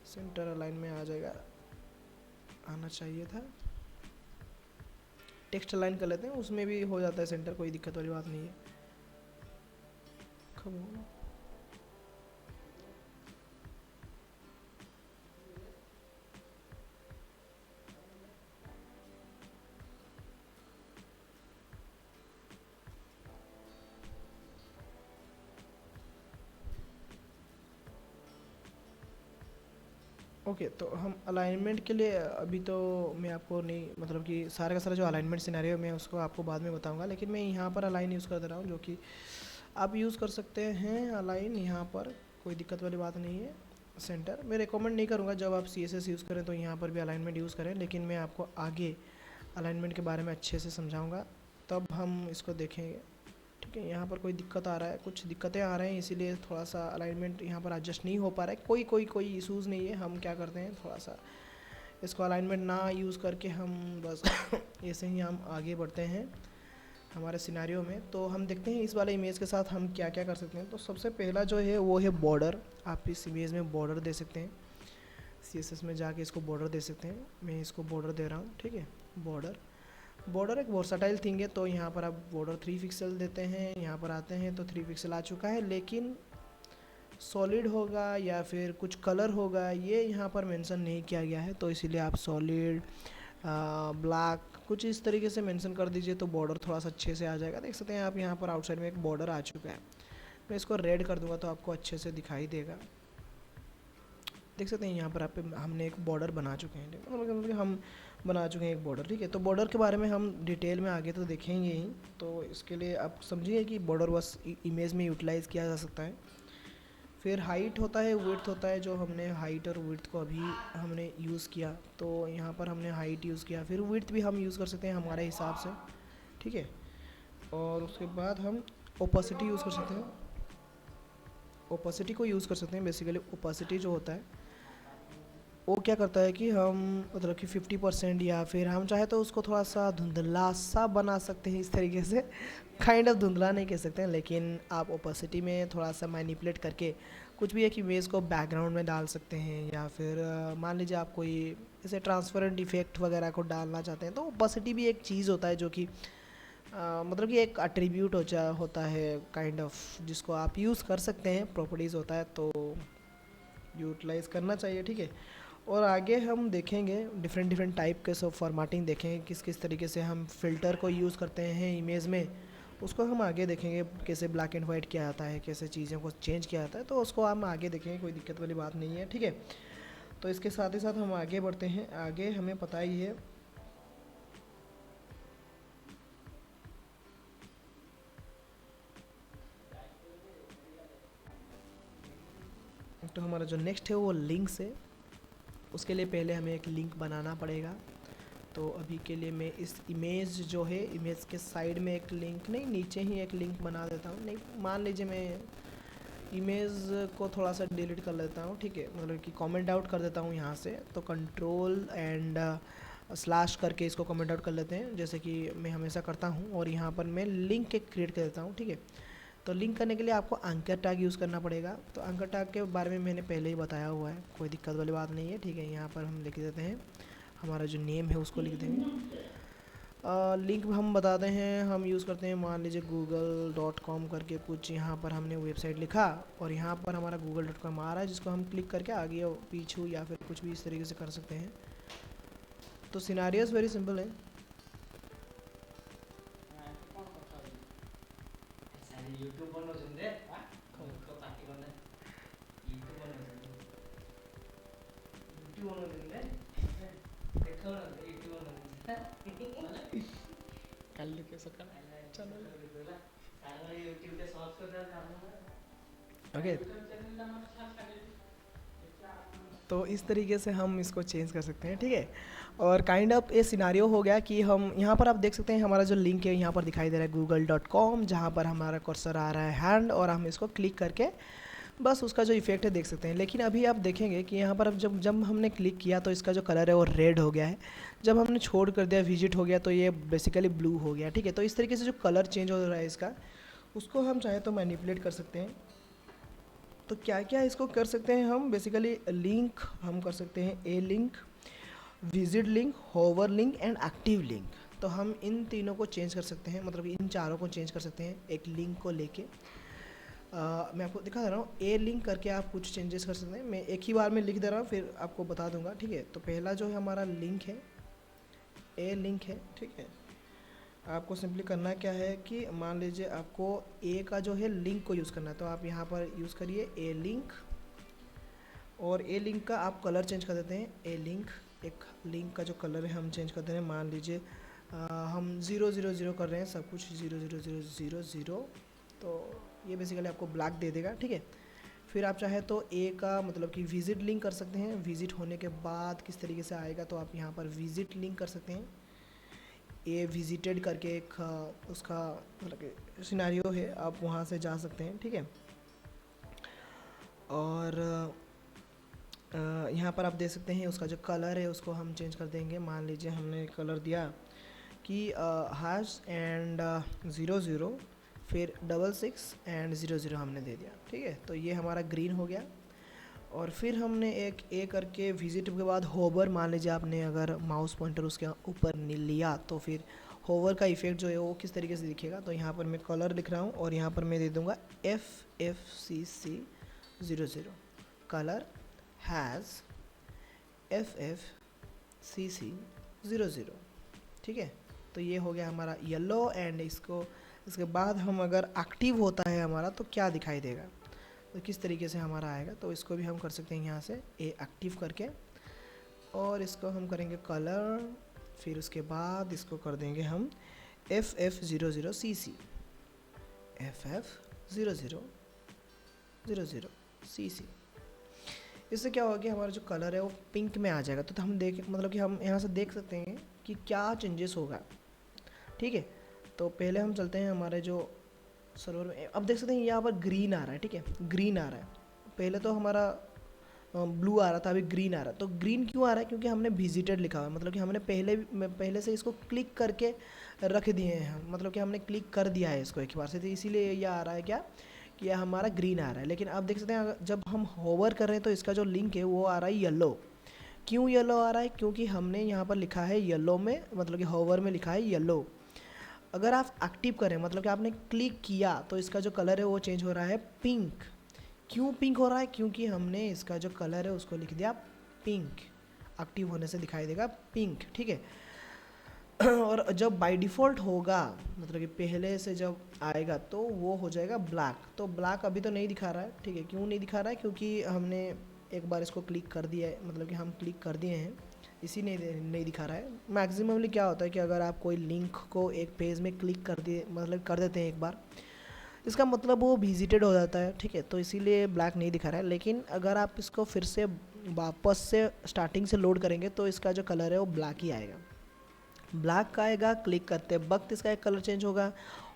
सेंटर अलाइन में आ जाएगा, आना चाहिए था। टेक्स्ट अलाइन कर लेते हैं, उसमें भी हो जाता है सेंटर, कोई दिक्कत वाली बात नहीं है। ओके तो हम अलाइनमेंट के लिए अभी तो मैं आपको नहीं, मतलब कि सारा का सारा जो अलाइनमेंट सिनेरियो मैं उसको आपको बाद में बताऊंगा, लेकिन मैं यहाँ पर अलाइन यूज़ कर दे रहा हूँ, जो कि आप यूज़ कर सकते हैं अलाइन। यहाँ पर कोई दिक्कत वाली बात नहीं है। सेंटर मैं रिकमेंड नहीं करूँगा जब आप CSS यूज़ करें तो यहाँ पर भी अलाइनमेंट यूज़ करें, लेकिन मैं आपको आगे अलाइनमेंट के बारे में अच्छे से समझाऊँगा, तब हम इसको देखेंगे। ठीक है, यहाँ पर कोई दिक्कत आ रहा है, कुछ दिक्कतें आ रहे हैं, इसीलिए थोड़ा सा अलाइनमेंट यहाँ पर एडजस्ट नहीं हो पा रहा है। कोई इशूज़ नहीं है। हम क्या करते हैं, थोड़ा सा इसको अलाइनमेंट ना यूज़ करके हम बस ऐसे ही हम आगे बढ़ते हैं हमारे सिनेरियो में। तो हम देखते हैं इस वाले इमेज के साथ हम क्या क्या कर सकते हैं। तो सबसे पहला जो है वो है बॉर्डर। आप इस इमेज में बॉर्डर दे सकते हैं, CSS में जाके इसको बॉर्डर दे सकते हैं। मैं इसको बॉर्डर दे रहा हूँ, ठीक है। बॉर्डर एक वर्सटाइल थिंग है, तो यहाँ पर आप बॉर्डर 3 पिक्सल देते हैं। यहाँ पर आते हैं तो 3 पिक्सल आ चुका है, लेकिन सॉलिड होगा या फिर कुछ कलर होगा ये यहाँ पर मेंशन नहीं किया गया है, तो इसीलिए आप सॉलिड ब्लैक कुछ इस तरीके से मेंशन कर दीजिए, तो बॉर्डर थोड़ा सा अच्छे से आ जाएगा। देख सकते हैं आप यहाँ पर आउटसाइड में एक बॉर्डर आ चुका है। मैं इसको रेड कर दूंगा तो आपको अच्छे से दिखाई देगा। देख सकते हैं यहाँ पर आप हमने एक बॉर्डर बना चुके हैं, मतलब हम बना चुके हैं एक बॉर्डर, ठीक है। तो बॉर्डर के बारे में हम डिटेल में आगे तो देखेंगे ही, तो इसके लिए आप समझिए कि बॉर्डर बस इमेज में यूटिलाइज़ किया जा सकता है। फिर हाइट होता है, विड्थ होता है, जो हमने हाइट और विड्थ को अभी हमने यूज़ किया, तो यहाँ पर हमने हाइट यूज़ किया। फिर विड्थ भी हम यूज़ कर सकते हैं हमारे हिसाब से, ठीक है। और उसके बाद हम ओपेसिटी यूज़ कर सकते हैं, ओपेसिटी को यूज़ कर सकते हैं। बेसिकली ओपेसिटी जो होता है वो क्या करता है कि हम मतलब कि 50% या फिर हम चाहे तो उसको थोड़ा सा धुंधला सा बना सकते हैं, इस तरीके से। काइंड ऑफ धुंधला नहीं कह सकते हैं, लेकिन आप ओपेसिटी में थोड़ा सा मैनिपुलेट करके कुछ भी एक इमेज को बैकग्राउंड में डाल सकते हैं। या फिर मान लीजिए आप कोई ऐसे ट्रांसपेरेंट इफेक्ट वगैरह को डालना चाहते हैं, तो ओपेसिटी भी एक चीज़ होता है जो कि मतलब कि एक एट्रीब्यूट होता है काइंड ऑफ, जिसको आप यूज़ कर सकते हैं, प्रॉपर्टीज़ होता है, तो यूटिलाइज़ करना चाहिए, ठीक है। और आगे हम देखेंगे डिफरेंट टाइप के सब फॉर्मेटिंग देखेंगे, किस किस तरीके से हम फ़िल्टर को यूज़ करते हैं इमेज में, उसको हम आगे देखेंगे। कैसे ब्लैक एंड वाइट किया जाता है, कैसे चीज़ों को चेंज किया जाता है, तो उसको हम आगे देखेंगे, कोई दिक्कत वाली बात नहीं है, ठीक है। तो इसके साथ ही साथ हम आगे बढ़ते हैं। आगे हमें पता ही है तो हमारा जो नेक्स्ट है वो लिंक्स है। उसके लिए पहले हमें एक लिंक बनाना पड़ेगा। तो अभी के लिए मैं इस इमेज जो है, इमेज के साइड में एक लिंक नहीं, नीचे ही एक लिंक बना देता हूँ। नहीं, मान लीजिए मैं इमेज को थोड़ा सा डिलीट कर लेता हूँ, ठीक है, मतलब कि कमेंट आउट कर देता हूँ यहाँ से। तो कंट्रोल एंड स्लैश करके इसको कमेंट आउट कर लेते हैं, जैसे कि मैं हमेशा करता हूँ। और यहाँ पर मैं लिंक एक क्रिएट कर देता हूँ, ठीक है। तो लिंक करने के लिए आपको एंकर टैग यूज़ करना पड़ेगा। तो एंकर टैग के बारे में मैंने पहले ही बताया हुआ है, कोई दिक्कत वाली बात नहीं है, ठीक है। यहाँ पर हम लिख देते हैं हमारा जो नेम है उसको लिख देंगे। लिंक हम बताते हैं, हम यूज़ करते हैं, मान लीजिए google.com करके कुछ यहाँ पर हमने वेबसाइट लिखा और यहाँ पर हमारा google.com आ रहा है, जिसको हम क्लिक करके आगे और पीछे या फिर कुछ भी इस तरीके से कर सकते हैं। तो सिनारियोस वेरी सिंपल है। ओके, तो इस तरीके से हम इसको चेंज कर सकते हैं, ठीक है। और काइंड ऑफ ये सिनारियो हो गया कि हम यहाँ पर आप देख सकते हैं हमारा जो लिंक है यहाँ पर दिखाई दे रहा है google.com, जहाँ पर हमारा कर्सर आ रहा है हैंड, और हम इसको क्लिक करके बस उसका जो इफेक्ट है देख सकते हैं। लेकिन अभी आप देखेंगे कि यहाँ पर अब जब जब हमने क्लिक किया तो इसका जो कलर है वो रेड हो गया है, जब हमने छोड़ कर दिया विजिट हो गया तो ये बेसिकली ब्लू हो गया, ठीक है। तो इस तरीके से जो कलर चेंज हो रहा है इसका, उसको हम चाहे तो मैनिपुलेट कर सकते हैं। तो क्या क्या इसको कर सकते हैं हम, बेसिकली लिंक हम कर सकते हैं, a link, visit link, hover link and active link. तो हम इन तीनों को चेंज कर सकते हैं, मतलब इन चारों को चेंज कर सकते हैं एक लिंक को लेके। मैं आपको दिखा दे रहा हूँ, ए लिंक करके आप कुछ चेंजेस कर सकते हैं। मैं एक ही बार में लिख दे रहा हूँ, फिर आपको बता दूंगा, ठीक है। तो पहला जो है हमारा लिंक है, ए लिंक है, ठीक है। आपको सिंपली करना क्या है कि मान लीजिए आपको ए का जो है लिंक को यूज़ करना है, तो आप यहाँ पर यूज़ करिए ए लिंक, और ए लिंक का आप कलर चेंज कर देते हैं। ए लिंक, एक लिंक का जो कलर है हम चेंज कर दे रहे हैं, मान लीजिए हम 000 कर रहे हैं, सब कुछ 00000, तो ये बेसिकली आपको ब्लैक दे देगा, ठीक है। फिर आप चाहे तो ए का मतलब कि विजिट लिंक कर सकते हैं, विजिट होने के बाद किस तरीके से आएगा, तो आप यहाँ पर विजिट लिंक कर सकते हैं। ए विजिटेड करके एक उसका मतलब सिनारियो है, आप वहाँ से जा सकते हैं, ठीक है। और यहाँ पर आप देख सकते हैं उसका जो कलर है उसको हम चेंज कर देंगे। मान लीजिए हमने कलर दिया कि हैश एंड 00, फिर 66 एंड 00 हमने दे दिया, ठीक है। तो ये हमारा ग्रीन हो गया। और फिर हमने एक ए करके विजिट के बाद होवर, मान लीजिए आपने अगर माउस पॉइंटर उसके ऊपर लिया तो फिर होवर का इफेक्ट जो है वो किस तरीके से दिखेगा। तो यहाँ पर मैं कलर लिख रहा हूँ और यहाँ पर मैं दे दूँगा FFCC 00, कलर हैज़ FFCC 00, ठीक है। तो ये हो गया हमारा येलो। एंड इसके बाद हम अगर एक्टिव होता है हमारा तो क्या दिखाई देगा, तो किस तरीके से हमारा आएगा, तो इसको भी हम कर सकते हैं यहाँ से ए एक्टिव करके, और इसको हम करेंगे कलर, फिर उसके बाद इसको कर देंगे हम FF00CC, FF0000CC। इससे क्या होगा कि हमारा जो कलर है वो पिंक में आ जाएगा। तो हम देख मतलब कि हम यहाँ से देख सकते हैं कि क्या चेंजेस होगा, ठीक है। तो पहले हम चलते हैं हमारे जो सर्वर में, अब देख सकते हैं यहाँ पर ग्रीन आ रहा है, ठीक है, ग्रीन आ रहा है। पहले तो हमारा ब्लू आ रहा था, अभी ग्रीन आ रहा है। तो ग्रीन क्यों आ रहा है, क्योंकि हमने विजिटेड लिखा हुआ है, मतलब कि हमने पहले से इसको क्लिक करके रख दिए हैं हम, मतलब कि हमने क्लिक कर दिया है इसको एक बार से, तो इसीलिए ये आ रहा है क्या कि यह हमारा ग्रीन आ रहा है। लेकिन आप देख सकते हैं जब हम होवर कर रहे हैं तो इसका जो लिंक है वो आ रहा है येलो। क्यों येलो आ रहा है, क्योंकि हमने यहाँ पर लिखा है येलो में, मतलब कि होवर में लिखा है येलो। अगर आप एक्टिव करें मतलब कि आपने क्लिक किया तो इसका जो कलर है वो चेंज हो रहा है पिंक। क्यों पिंक हो रहा है, क्योंकि हमने इसका जो कलर है उसको लिख दिया पिंक, एक्टिव होने से दिखाई देगा पिंक, ठीक है। और जब बाय डिफ़ॉल्ट होगा मतलब कि पहले से जब आएगा तो वो हो जाएगा ब्लैक। तो ब्लैक अभी तो नहीं दिखा रहा है, ठीक है। क्यों नहीं दिखा रहा है, क्योंकि हमने एक बार इसको क्लिक कर दिया है, मतलब कि हम क्लिक कर दिए हैं, इसी नहीं दिखा रहा है। मैक्सिममली क्या होता है कि अगर आप कोई लिंक को एक पेज में क्लिक कर दिए मतलब कर देते हैं एक बार, इसका मतलब वो विजिटेड हो जाता है, ठीक है। तो इसीलिए ब्लैक नहीं दिखा रहा है। लेकिन अगर आप इसको फिर से वापस से स्टार्टिंग से लोड करेंगे तो इसका जो कलर है वो ब्लैक ही आएगा, ब्लैक का आएगा। क्लिक करते वक्त इसका एक कलर चेंज होगा,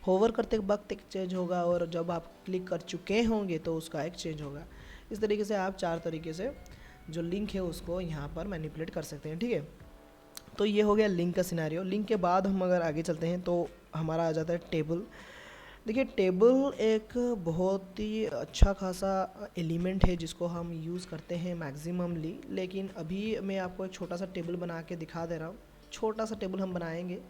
होवर करते वक्त एक चेंज होगा, और जब आप क्लिक कर चुके होंगे तो उसका एक चेंज होगा। इस तरीके से आप 4 तरीके से जो लिंक है उसको यहाँ पर मैनिपुलेट कर सकते हैं, ठीक है। तो ये हो गया लिंक का सिनेरियो। लिंक के बाद हम अगर आगे चलते हैं तो हमारा आ जाता है टेबल। देखिए टेबल एक बहुत ही अच्छा खासा एलिमेंट है जिसको हम यूज़ करते हैं मैक्सिममली। लेकिन अभी मैं आपको एक छोटा सा टेबल बना के दिखा दे रहा हूँ। छोटा सा टेबल हम बनाएंगे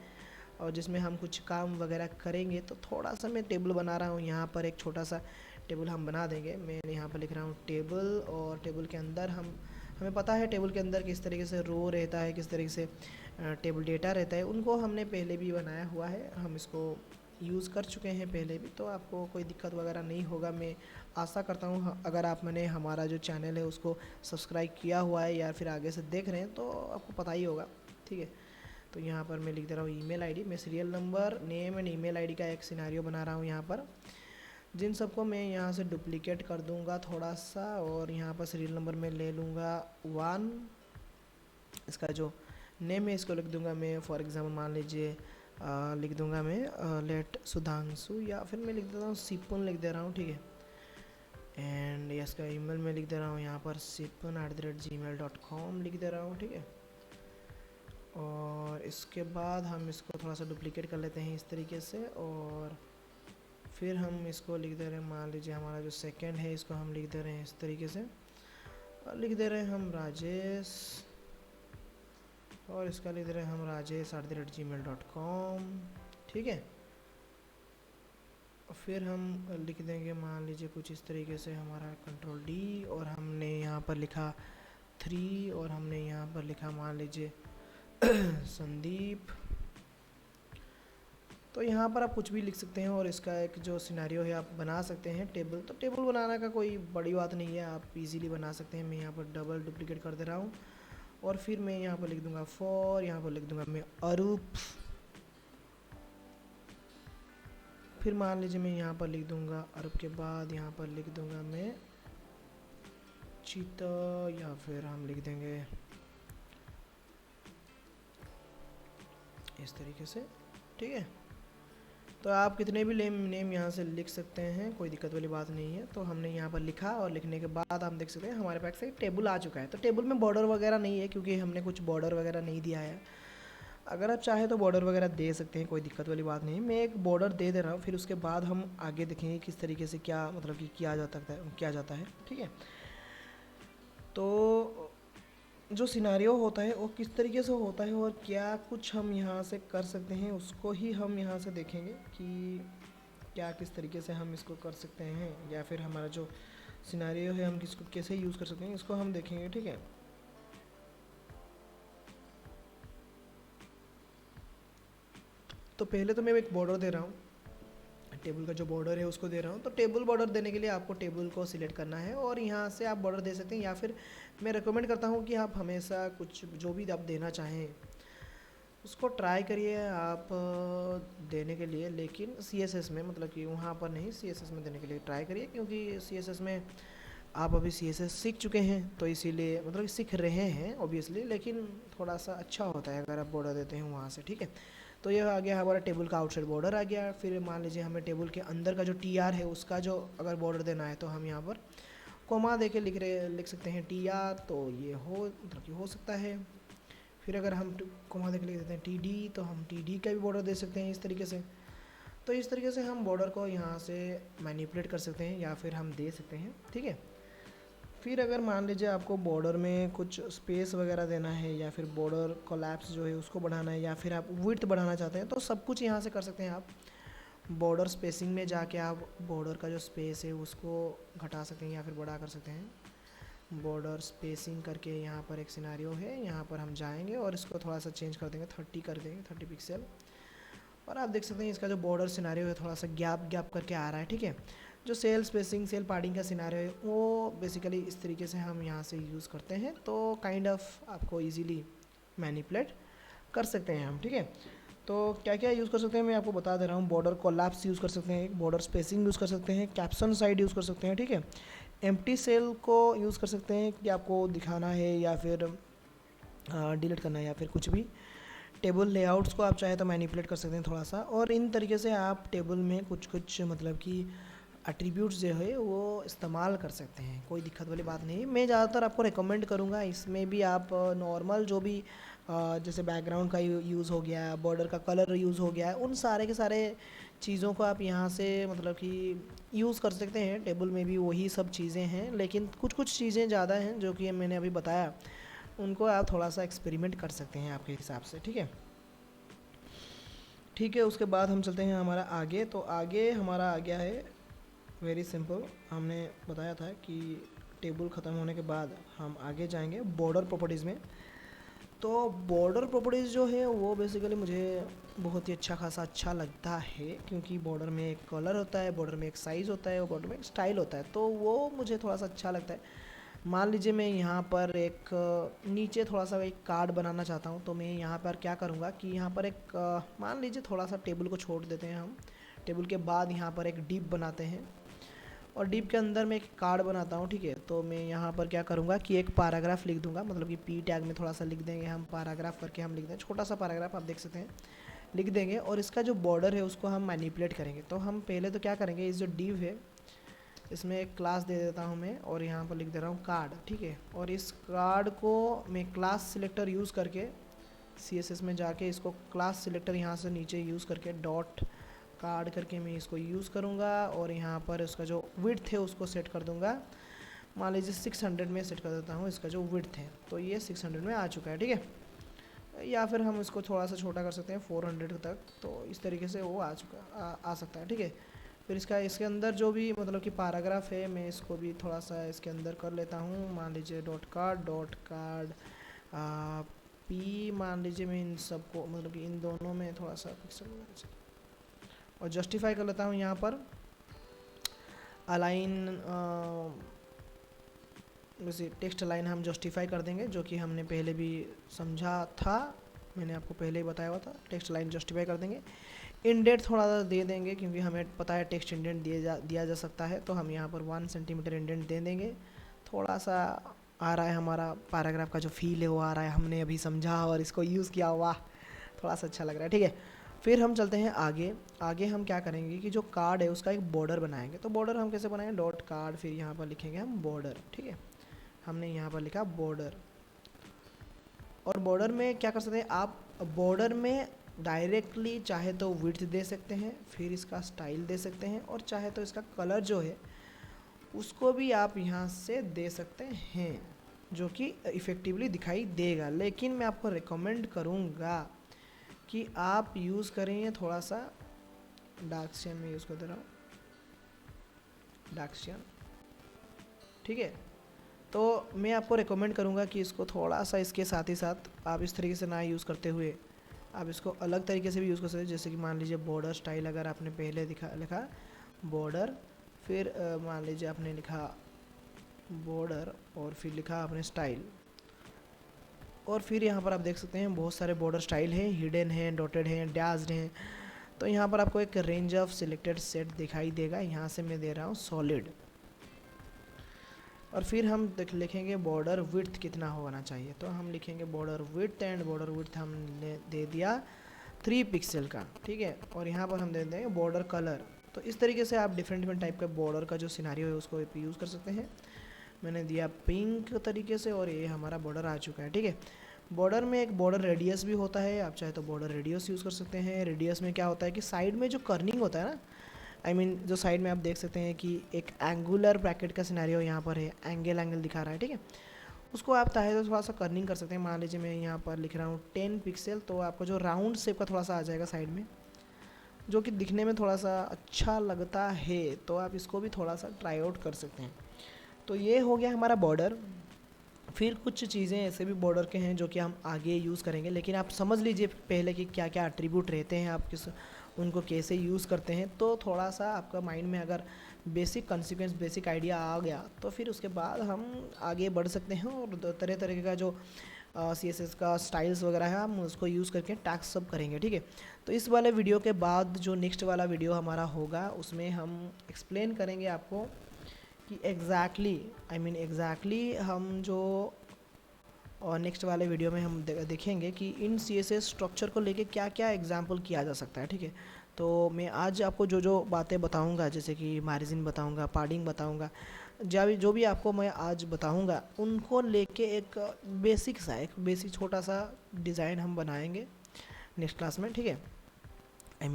और जिसमें हम कुछ काम वगैरह करेंगे। तो थोड़ा सा मैं टेबल बना रहा हूँ यहाँ पर, एक छोटा सा टेबल हम बना देंगे। मैं यहाँ पर लिख रहा हूँ टेबल, और टेबल के अंदर हमें पता है टेबल के अंदर किस तरीके से रो रहता है, किस तरीके से टेबल डेटा रहता है, उनको हमने पहले भी बनाया हुआ है, हम इसको यूज़ कर चुके हैं पहले भी, तो आपको कोई दिक्कत वगैरह नहीं होगा। मैं आशा करता हूँ अगर आपने हमारा जो चैनल है उसको सब्सक्राइब किया हुआ है या फिर आगे से देख रहे हैं तो आपको पता ही होगा, ठीक है। तो यहाँ पर मैं लिख दे रहा हूँ ईमेल आईडी, मैं serial number, name and email ID का एक सिनेरियो बना रहा हूँ यहाँ पर, जिन सबको मैं यहाँ से डुप्लीकेट कर दूँगा थोड़ा सा, और यहाँ पर सीरियल नंबर में ले लूँगा 1। इसका जो नेम है इसको लिख दूँगा मैं, फॉर एग्ज़ाम्पल मान लीजिए लिख दूँगा मैं लेट सुधांशु, या फिर मैं लिख देता हूँ सिपुन लिख दे रहा हूँ, ठीक है। एंड इसका ईमेल में लिख दे रहा हूँ यहाँ पर sipun@gmail.com लिख दे रहा हूँ, ठीक है। और इसके बाद हम इसको थोड़ा सा डुप्लीकेट कर लेते हैं इस तरीके से, और फिर हम इसको लिख दे रहे हैं, मान लीजिए हमारा जो सेकंड है इसको हम लिख दे रहे हैं इस तरीके से, और लिख दे रहे हैं हम राजेश, और इसका लिख दे रहे हैं हम rajesh@gmail.com, ठीक है। फिर हम लिख देंगे मान लीजिए कुछ इस तरीके से हमारा कंट्रोल डी, और हमने यहाँ पर लिखा 3, और हमने यहाँ पर लिखा मान लीजिए संदीप। तो यहाँ पर आप कुछ भी लिख सकते हैं, और इसका एक जो सिनेरियो है आप बना सकते हैं टेबल। तो टेबल बनाने का कोई बड़ी बात नहीं है, आप इजीली बना सकते हैं। मैं यहाँ पर डबल डुप्लीकेट कर दे रहा हूँ, और फिर मैं यहाँ पर लिख दूँगा फॉर, यहाँ पर लिख दूँगा मैं अरूप, फिर मान लीजिए मैं यहाँ पर लिख दूँगा अरूप के बाद यहाँ पर लिख दूँगा मैं चीता, या फिर हम लिख देंगे इस तरीके से, ठीक है। तो आप कितने भी नेम यहाँ से लिख सकते हैं, कोई दिक्कत वाली बात नहीं है। तो हमने यहाँ पर लिखा, और लिखने के बाद हम देख सकते हैं हमारे पास एक टेबल आ चुका है। तो टेबल में बॉर्डर वगैरह नहीं है, क्योंकि हमने कुछ बॉर्डर वगैरह नहीं दिया है। अगर आप चाहें तो बॉर्डर वगैरह दे सकते हैं, कोई दिक्कत वाली बात नहीं। मैं एक बॉर्डर दे रहा हूँ, फिर उसके बाद हम आगे देखेंगे किस तरीके से क्या मतलब कि किया जाता है, ठीक है। तो जो सिनेरियो होता है वो किस तरीके से होता है, और क्या कुछ हम यहाँ से कर सकते हैं, उसको ही हम यहाँ से देखेंगे कि क्या किस तरीके से हम इसको कर सकते हैं, या फिर हमारा जो सिनेरियो है हम किसको कैसे यूज़ कर सकते हैं, इसको हम देखेंगे, ठीक है। तो पहले तो मैं एक बॉर्डर दे रहा हूँ, टेबल का जो बॉर्डर है उसको दे रहा हूँ। तो टेबल बॉर्डर देने के लिए आपको टेबल को सिलेक्ट करना है, और यहाँ से आप बॉर्डर दे सकते हैं, या फिर मैं रिकमेंड करता हूँ कि आप हमेशा कुछ जो भी आप देना चाहें उसको ट्राई करिए आप देने के लिए, लेकिन CSS में, मतलब कि वहाँ पर नहीं, CSS में देने के लिए ट्राई करिए, क्योंकि CSS में आप अभी CSS सीख चुके हैं, तो इसीलिए मतलब सीख रहे हैं ऑब्वियसली, लेकिन थोड़ा सा अच्छा होता है अगर आप बॉर्डर देते हैं वहाँ से, ठीक है। तो ये आ गया हमारा टेबल का आउटसाइड बॉर्डर आ गया। फिर मान लीजिए हमें टेबल के अंदर का जो TR है उसका जो अगर बॉर्डर देना है, तो हम यहाँ पर कोमा दे के लिख सकते हैं TR, तो ये मतलब कि हो सकता है। फिर अगर हम कोमा दे के लिख देते हैं TD, तो हम TD का भी बॉर्डर दे सकते हैं इस तरीके से। तो इस तरीके से हम बॉर्डर को यहाँ से मैनिपुलेट कर सकते हैं, या फिर हम दे सकते हैं, ठीक है। फिर अगर मान लीजिए आपको बॉर्डर में कुछ स्पेस वगैरह देना है, या फिर बॉर्डर कोलैप्स जो है उसको बढ़ाना है, या फिर आप विड्थ बढ़ाना चाहते हैं, तो सब कुछ यहाँ से कर सकते हैं आप। बॉर्डर स्पेसिंग में जाके आप बॉर्डर का जो स्पेस है उसको घटा सकते हैं या फिर बड़ा कर सकते हैं। बॉर्डर स्पेसिंग करके यहाँ पर एक सिनेरियो है, यहाँ पर हम जाएंगे और इसको थोड़ा सा चेंज कर देंगे, 30 कर देंगे, 30 पिक्सल। और आप देख सकते हैं इसका जो बॉर्डर सिनेरियो है थोड़ा सा गैप करके आ रहा है, ठीक है। जो सेल स्पेसिंग, सेल पार्टिंग का सिनेरियो है वो बेसिकली इस तरीके से हम यहाँ से यूज़ करते हैं। तो काइंड ऑफ आपको इजीली मैनिपुलेट कर सकते हैं हम, ठीक है। तो क्या क्या यूज़ कर सकते हैं मैं आपको बता दे रहा हूँ। बॉर्डर कोलैप्स यूज़ कर सकते हैं, बॉर्डर स्पेसिंग यूज़ कर सकते हैं, कैप्शन साइड यूज़ कर सकते हैं, ठीक है। एम्प्टी सेल को यूज़ कर सकते हैं कि आपको दिखाना है या फिर डिलीट करना है या फिर कुछ भी। टेबल लेआउट्स को आप चाहे तो मैनिपुलेट कर सकते हैं थोड़ा सा, और इन तरीके से आप टेबल में कुछ मतलब कि एट्रीब्यूट्स जो है वो इस्तेमाल कर सकते हैं, कोई दिक्कत वाली बात नहीं। मैं ज़्यादातर आपको रिकमेंड करूँगा इसमें भी आप नॉर्मल जो भी जैसे बैकग्राउंड का यूज़ हो गया, बॉर्डर का कलर यूज़ हो गया, उन सारे के सारे चीज़ों को आप यहाँ से मतलब कि यूज़ कर सकते हैं। टेबल में भी वही सब चीज़ें हैं, लेकिन कुछ चीज़ें ज़्यादा हैं जो कि मैंने अभी बताया, उनको आप थोड़ा सा एक्सपेरिमेंट कर सकते हैं आपके हिसाब से, ठीक है। ठीक है, उसके बाद हम चलते हैं हमारा आगे। तो आगे हमारा आ गया है वेरी सिंपल। हमने बताया था कि टेबल ख़त्म होने के बाद हम आगे जाएंगे बॉर्डर प्रॉपर्टीज़ में। तो बॉर्डर प्रॉपर्टीज़ जो है वो बेसिकली मुझे बहुत ही अच्छा खासा अच्छा लगता है, क्योंकि बॉर्डर में एक कलर होता है, बॉर्डर में एक साइज़ होता है और बॉर्डर में एक स्टाइल होता है, तो वो मुझे थोड़ा सा अच्छा लगता है। मान लीजिए मैं यहाँ पर एक नीचे थोड़ा सा एक कार्ड बनाना चाहता हूँ, तो मैं यहाँ पर क्या करूँगा कि यहाँ पर एक मान लीजिए थोड़ा सा टेबल को छोड़ देते हैं हम। टेबल के बाद यहाँ पर एक डिप बनाते हैं और डिप के अंदर मैं एक कार्ड बनाता हूँ, ठीक है। तो मैं यहाँ पर क्या करूँगा कि एक पैराग्राफ लिख दूँगा, मतलब कि पी टैग में थोड़ा सा लिख देंगे हम, पैराग्राफ करके हम लिख दें, छोटा सा पैराग्राफ आप देख सकते हैं लिख देंगे। और इसका जो बॉर्डर है उसको हम मैनिपुलेट करेंगे। तो हम पहले तो क्या करेंगे, इस जो डिव है इसमें एक क्लास दे देता हूँ मैं और यहाँ पर लिख दे रहा हूँ कार्ड, ठीक है। और इस कार्ड को मैं क्लास सिलेक्टर यूज़ करके CSS में जाके इसको क्लास सिलेक्टर यहाँ से नीचे यूज़ करके डॉट कार्ड करके मैं इसको यूज़ करूँगा और यहाँ पर उसका जो विड्थ है उसको सेट कर दूँगा। मान लीजिए 600 में सेट कर देता हूँ इसका जो विड्थ है, तो ये 600 में आ चुका है, ठीक है। या फिर हम इसको थोड़ा सा छोटा कर सकते हैं 400 तक, तो इस तरीके से वो आ सकता है, ठीक है। फिर इसके अंदर जो भी मतलब कि पैराग्राफ है मैं इसको भी थोड़ा सा इसके अंदर कर लेता हूँ। मान लीजिए डॉट कार्ड पी, मान लीजिए मैं इन सबको मतलब कि इन दोनों में थोड़ा सा पिक्सल और जस्टिफाई कर लेता हूँ। यहाँ पर अलाइन वैसे टेक्स्ट लाइन हम जस्टिफाई कर देंगे, जो कि हमने पहले भी समझा था, मैंने आपको पहले ही बताया हुआ था। टेक्स्ट लाइन जस्टिफाई कर देंगे। इंडेंट थोड़ा सा दे देंगे क्योंकि हमें पता है टेक्स्ट इंडेंट दिया जा सकता है, तो हम यहाँ पर 1 सेंटीमीटर इंडेंट दे देंगे। थोड़ा सा आ रहा है हमारा पैराग्राफ का जो फील है वो आ रहा है, हमने अभी समझा और इसको यूज़ किया, वाह थोड़ा सा अच्छा लग रहा है, ठीक है। फिर हम चलते हैं आगे। आगे हम क्या करेंगे कि जो कार्ड है उसका एक बॉर्डर बनाएंगे। तो बॉर्डर हम कैसे बनाएंगे, डॉट कार्ड, फिर यहाँ पर लिखेंगे हम बॉर्डर, ठीक है। हमने यहाँ पर लिखा बॉर्डर। और बॉर्डर में क्या कर सकते हैं आप, बॉर्डर में डायरेक्टली चाहे तो विड्थ दे सकते हैं, फिर इसका स्टाइल दे सकते हैं, और चाहे तो इसका कलर जो है उसको भी आप यहाँ से दे सकते हैं, जो कि इफ़ेक्टिवली दिखाई देगा। लेकिन मैं आपको रिकमेंड करूँगा कि आप यूज़ करें थोड़ा सा डार्क सियन में यूज़ कर दे रहा हूँ, डार्क सियन, ठीक है। तो मैं आपको रिकमेंड करूँगा कि इसको थोड़ा सा इसके साथ ही साथ आप इस तरीके से ना यूज़ करते हुए आप इसको अलग तरीके से भी यूज़ कर सकते हैं। जैसे कि मान लीजिए बॉर्डर स्टाइल अगर आपने पहले लिखा बॉर्डर, फिर मान लीजिए आपने लिखा बॉर्डर और फिर लिखा आपने स्टाइल, और फिर यहाँ पर आप देख सकते हैं बहुत सारे बॉर्डर स्टाइल हैं, हिडन हैं, डॉटेड हैं, डैश्ड हैं। तो यहाँ पर आपको एक रेंज ऑफ सिलेक्टेड सेट दिखाई देगा। यहाँ से मैं दे रहा हूँ सॉलिड, और फिर हम लिखेंगे बॉर्डर विड्थ कितना होना चाहिए। तो हम लिखेंगे border width, and border width हमने दे दिया 3 पिक्सल का, ठीक है। और यहाँ पर हम दे देंगे बॉर्डर कलर। तो इस तरीके से आप डिफरेंट टाइप का बॉर्डर का जो सिनारियो है उसको यूज़ कर सकते हैं। मैंने दिया पिंक तरीके से और ये हमारा बॉर्डर आ चुका है, ठीक है। बॉर्डर में एक बॉर्डर रेडियस भी होता है, आप चाहे तो बॉर्डर रेडियस यूज़ कर सकते हैं। रेडियस में क्या होता है कि साइड में जो कर्निंग होता है ना, जो साइड में आप देख सकते हैं कि एक एंगुलर ब्रैकेट का सिनेरियो यहाँ पर है, एंगल दिखा रहा है, ठीक है। उसको आप चाहे तो थोड़ा सा कर्निंग कर सकते हैं। मान लीजिए मैं यहाँ पर लिख रहा हूँ 10 पिक्सल, तो आपको जो राउंड शेप का थोड़ा सा आ जाएगा साइड में, जो कि दिखने में थोड़ा सा अच्छा लगता है, तो आप इसको भी थोड़ा सा ट्राई आउट कर सकते हैं। तो ये हो गया हमारा बॉर्डर। फिर कुछ चीज़ें ऐसे भी बॉर्डर के हैं जो कि हम आगे यूज़ करेंगे, लेकिन आप समझ लीजिए पहले कि क्या क्या एट्रीब्यूट रहते हैं, आप उनको कैसे यूज़ करते हैं। तो थोड़ा सा आपका माइंड में अगर बेसिक कॉन्सिक्वेंस, बेसिक आइडिया आ गया, तो फिर उसके बाद हम आगे बढ़ सकते हैं और तरह तरह का जो CSS का स्टाइल्स वगैरह है हम उसको यूज़ करके टैक्स सब करेंगे, ठीक है। तो इस वाले वीडियो के बाद जो नेक्स्ट वाला वीडियो हमारा होगा उसमें हम एक्सप्लेन करेंगे आपको कि एग्जैक्टली हम जो और नेक्स्ट वाले वीडियो में हम देखेंगे कि इन CSS स्ट्रक्चर को लेके क्या क्या एग्जाम्पल किया जा सकता है, ठीक है। तो मैं आज आपको जो जो बातें बताऊंगा, जैसे कि मार्जिन बताऊंगा, पाडिंग बताऊंगा, जो भी आपको मैं आज बताऊंगा, उनको लेके एक बेसिक छोटा सा डिज़ाइन हम बनाएंगे नेक्स्ट क्लास में, ठीक है।